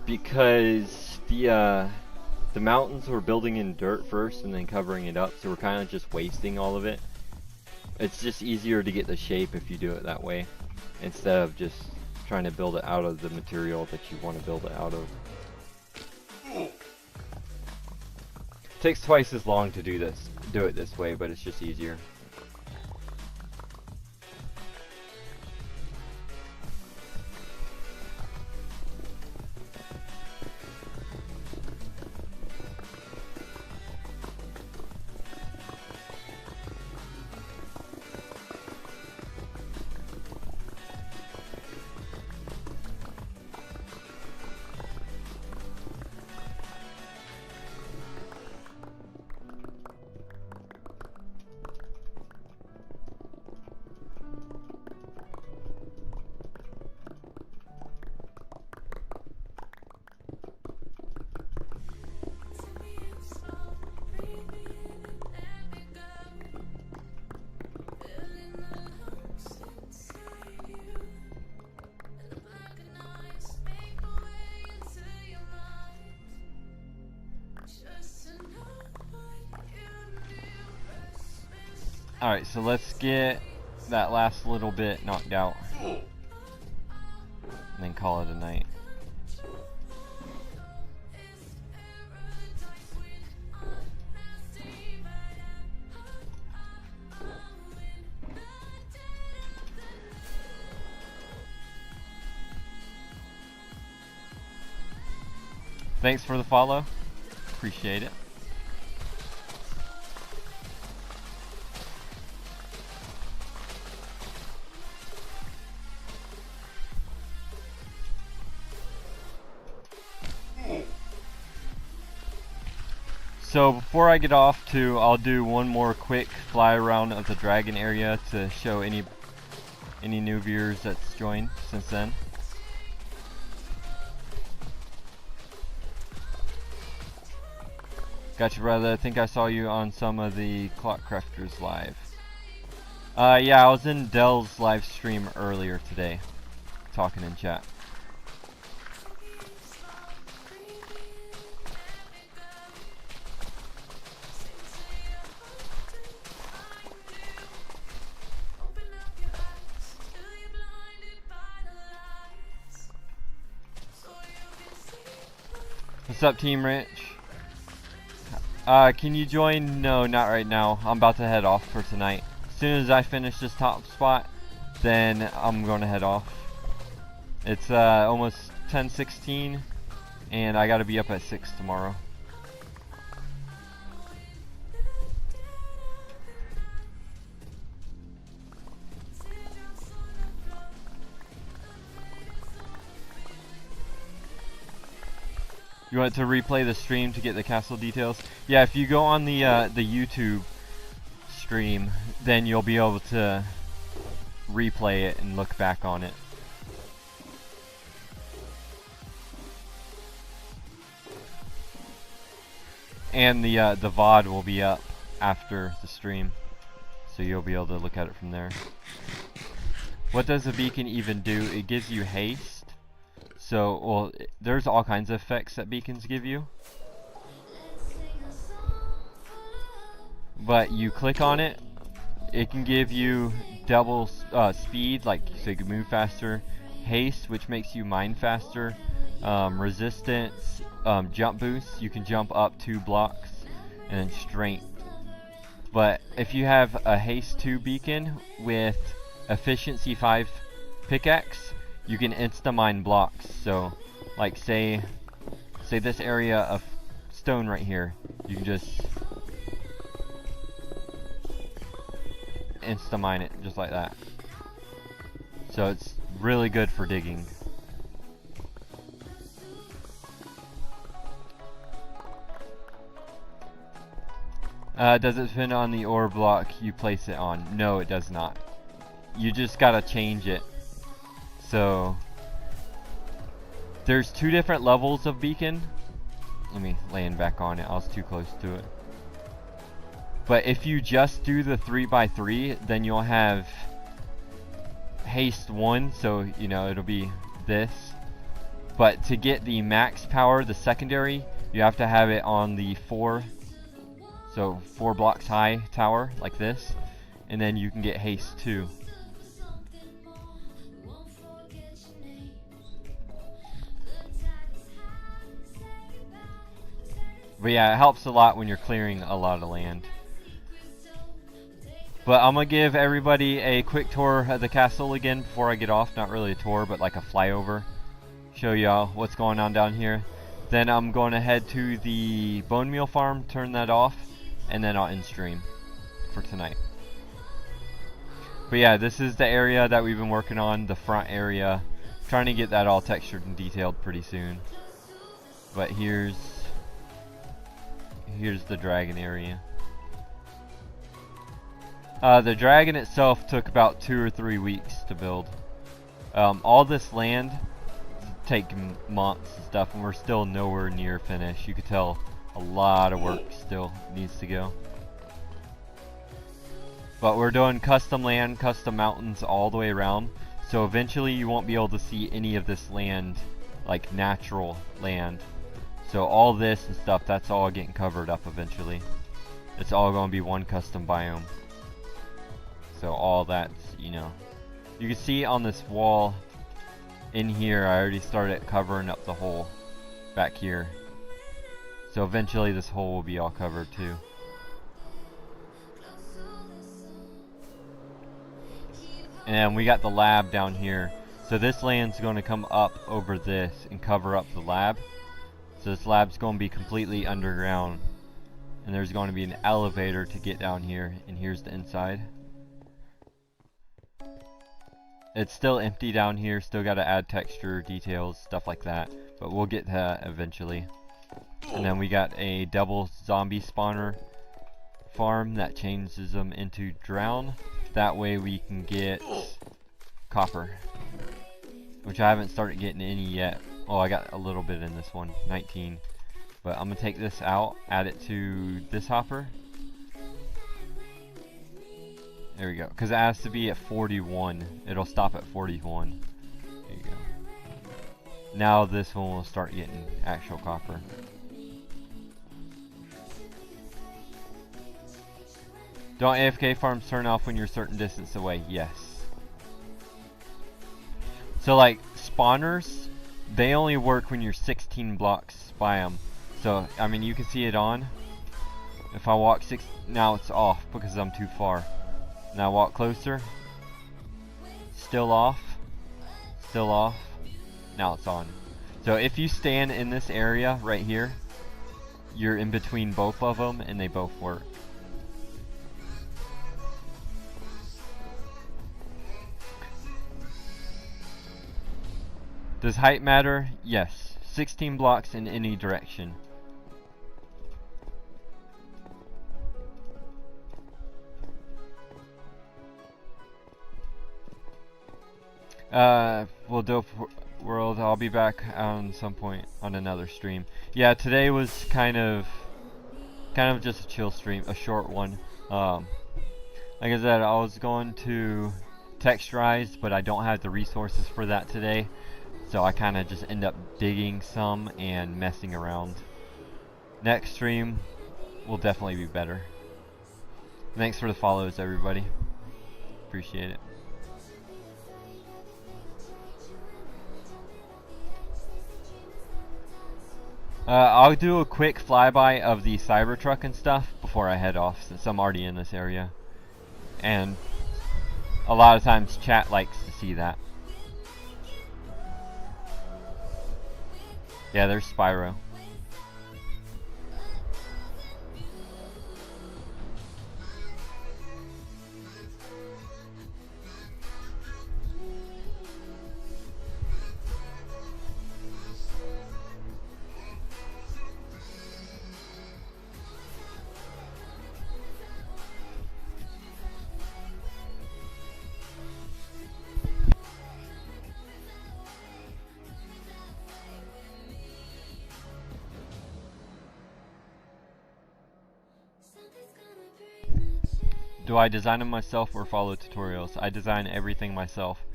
because the mountains we're building in dirt first and then covering it up, so we're kind of just wasting all of it. It's just easier to get the shape if you do it that way, instead of just trying to build it out of the material that you want to build it out of. takes twice as long to do it this way, but it's just easier. Alright, so let's get that last little bit knocked out. And then call it a night. Thanks for the follow. Appreciate it. So before I get off too, I'll do one more quick fly around of the dragon area to show any new viewers that's joined since then. Gotcha, brother. I think I saw you on some of the Clock Crafters live. Yeah, I was in Dell's live stream earlier today, talking in chat. What's up, Team Rich? Can you join? No, not right now. I'm about to head off for tonight. As soon as I finish this top spot, then I'm going to head off. It's almost 10:16, and I got to be up at 6 tomorrow. You want to replay the stream to get the castle details? Yeah, if you go on the YouTube stream, then you'll be able to replay it and look back on it. And the VOD will be up after the stream, so you'll be able to look at it from there. What does a beacon even do? It gives you haste. So, well, there's all kinds of effects that beacons give you. But you click on it, it can give you double speed, like so you can move faster, haste, which makes you mine faster, resistance, jump boost, you can jump up 2 blocks, and then strength. But if you have a haste 2 beacon with efficiency 5 pickaxe, you can insta-mine blocks. So, like say this area of stone right here, you can just insta-mine it just like that. So it's really good for digging. Does it depend on the ore block you place it on? No, it does not. You just gotta change it. So there's 2 different levels of beacon. Let me land back on it. I was too close to it. But if you just do the 3x3, then you'll have haste 1, so you know it'll be this. But to get the max power, the secondary, you have to have it on the 4 blocks high tower like this, and then you can get haste 2. But yeah, it helps a lot when you're clearing a lot of land. But I'm gonna give everybody a quick tour of the castle again before I get off. Not really a tour, but like a flyover. Show y'all what's going on down here. Then I'm going to head to the bone meal farm, turn that off, and then I'll end stream for tonight. But yeah, this is the area that we've been working on, the front area. Trying to get that all textured and detailed pretty soon. But here's the dragon area. The dragon itself took about 2 or 3 weeks to build. All this land take months and stuff, and we're still nowhere near finished. You could tell a lot of work still needs to go. But we're doing custom land, custom mountains all the way around. So eventually you won't be able to see any of this land like natural land. So all this and stuff, that's all getting covered up eventually. It's all going to be one custom biome. So all that's, you know. You can see on this wall in here, I already started covering up the hole back here. So eventually this hole will be all covered too. And we got the lab down here. So this land's going to come up over this and cover up the lab. So this lab's going to be completely underground. And there's going to be an elevator to get down here. And here's the inside. It's still empty down here. Still got to add texture, details, stuff like that. But we'll get that eventually. And then we got a double zombie spawner farm that changes them into drown. That way we can get copper, which I haven't started getting any yet. Oh, I got a little bit in this one, 19. But I'm going to take this out, add it to this hopper. There we go, because it has to be at 41. It'll stop at 41. There you go. Now this one will start getting actual copper. Don't AFK farms turn off when you're a certain distance away? Yes. So like spawners, they only work when you're 16 blocks by them. So I mean you can see it on. If I walk now it's off because I'm too far. Now walk closer. Still off. Still off. Now it's on. So if you stand in this area right here, you're in between both of them and they both work. Does height matter? Yes. 16 blocks in any direction. Well, Dope World, I'll be back on some point on another stream. Yeah, today was kind of just a chill stream, a short one. Like I said, I was going to texturize, but I don't have the resources for that today. So I kind of just end up digging some and messing around. Next stream will definitely be better. Thanks for the follows, everybody. Appreciate it. I'll do a quick flyby of the Cybertruck and stuff before I head off, since I'm already in this area. And a lot of times chat likes to see that. Yeah, there's Spyro. Do I design them myself or follow tutorials? I design everything myself,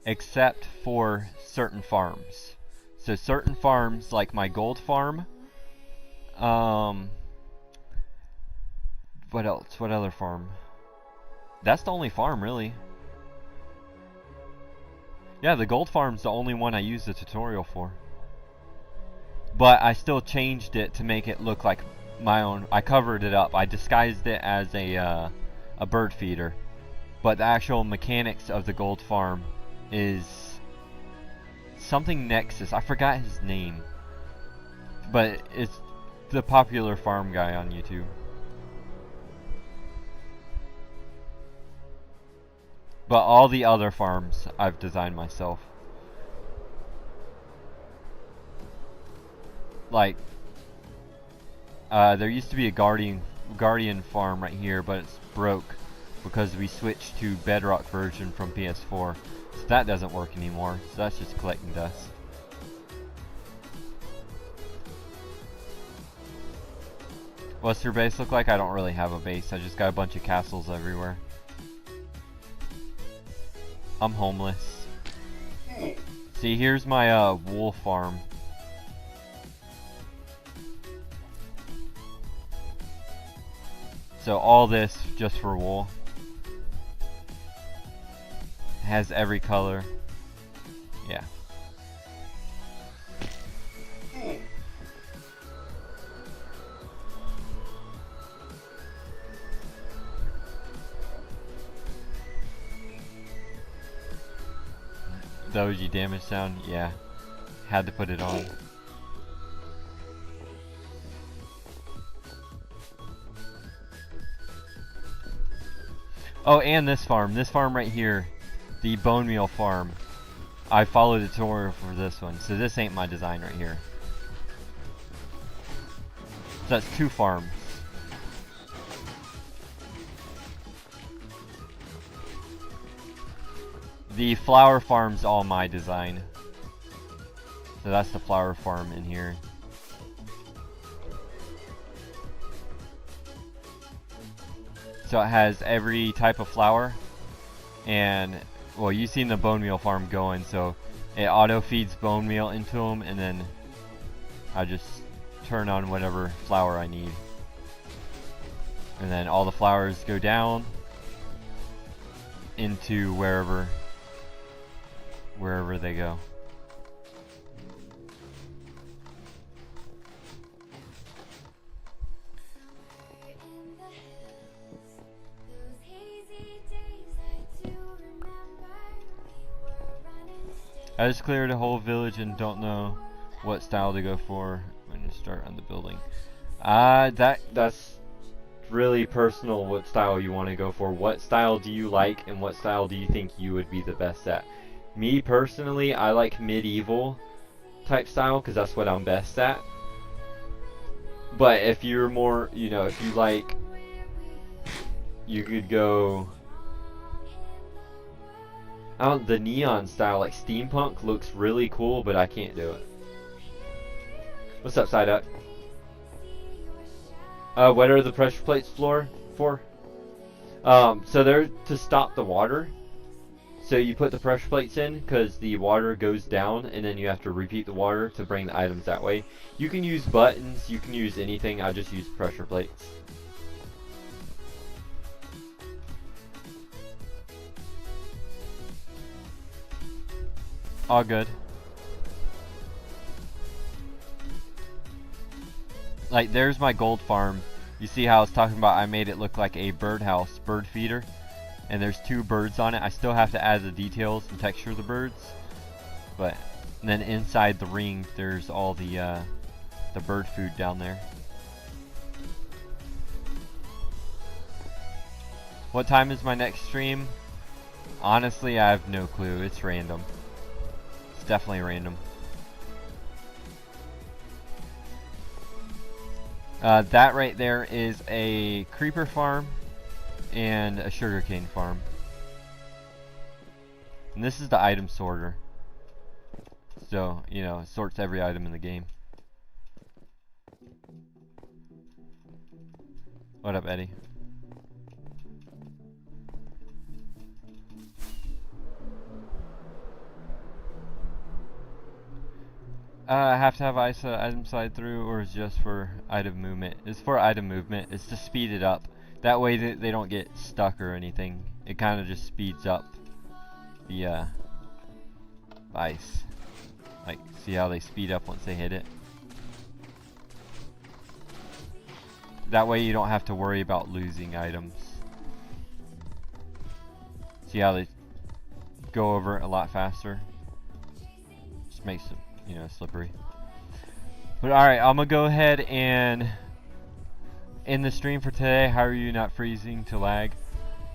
except for certain farms. So certain farms, like my gold farm, what else? What other farm? That's the only farm, really. Yeah, the gold farm's the only one I use the tutorial for. but I still changed it to make it look like my own. I covered it up. I disguised it as a bird feeder, but the actual mechanics of the gold farm is something Nexus. I forgot his name, but it's the popular farm guy on YouTube. But all the other farms I've designed myself. Like, there used to be a Guardian farm right here, but it's broke because we switched to Bedrock version from PS4. So that doesn't work anymore. So that's just collecting dust. What's your base look like? I don't really have a base. I just got a bunch of castles everywhere. I'm homeless. See, here's my wool farm. So all this just for wool. Has every color. Yeah. The OG damage sound, yeah. Had to put it on. Oh, and this farm right here, the bone meal farm. I followed the tutorial for this one, so this ain't my design right here. So that's 2 farms. The flower farm's all my design. So that's the flower farm in here. So it has every type of flower, and well, you've seen the bone meal farm going, so it auto feeds bone meal into them, and then I just turn on whatever flower I need, and then all the flowers go down into wherever they go. I just cleared a whole village and don't know what style to go for when you start on the building. That's really personal what style you want to go for. What style do you like and what style do you think you would be the best at? Me personally, I like medieval type style because that's what I'm best at. But if you're more, you know, if you like, you could go, the neon style, like steampunk, looks really cool, but I can't do it. What's up, Side Up? What are the pressure plates for? So they're to stop the water. So you put the pressure plates in because the water goes down, and then you have to repeat the water to bring the items that way. You can use buttons, you can use anything. I just use pressure plates. All good. Like, there's my gold farm. You see how I was talking about I made it look like a birdhouse, bird feeder, and there's 2 birds on it. I still have to add the details and texture of the birds, but and then inside the ring there's all the bird food down there. What time is my next stream? Honestly, I have no clue. It's random. It's definitely random. That right there is a creeper farm and a sugarcane farm. And this is the item sorter. So, you know, it sorts every item in the game. What up, Eddie? I have to have item slide through, or is it just for item movement? It's for item movement. It's to speed it up. That way they don't get stuck or anything. It kind of just speeds up the ice. Like, see how they speed up once they hit it? That way you don't have to worry about losing items. See how they go over it a lot faster? Just makes it, you know, slippery. But alright, I'm gonna go ahead and end the stream for today. How are you not freezing to lag?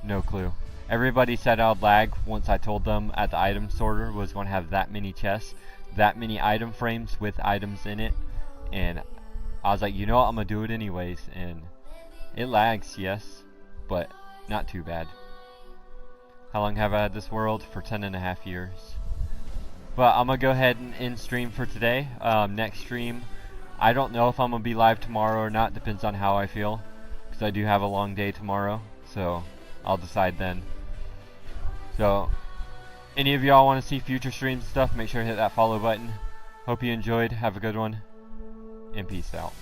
No clue. Everybody said I'd lag once I told them at the item sorter was going to have that many chests, that many item frames with items in it, and I was like, you know what, I'm going to do it anyways, and it lags, yes, but not too bad. How long have I had this world? For 10.5 years. But I'm going to go ahead and end stream for today. Next stream, I don't know if I'm going to be live tomorrow or not, depends on how I feel, because I do have a long day tomorrow, so I'll decide then. So, any of y'all want to see future streams and stuff, make sure to hit that follow button. Hope you enjoyed, have a good one, and peace out.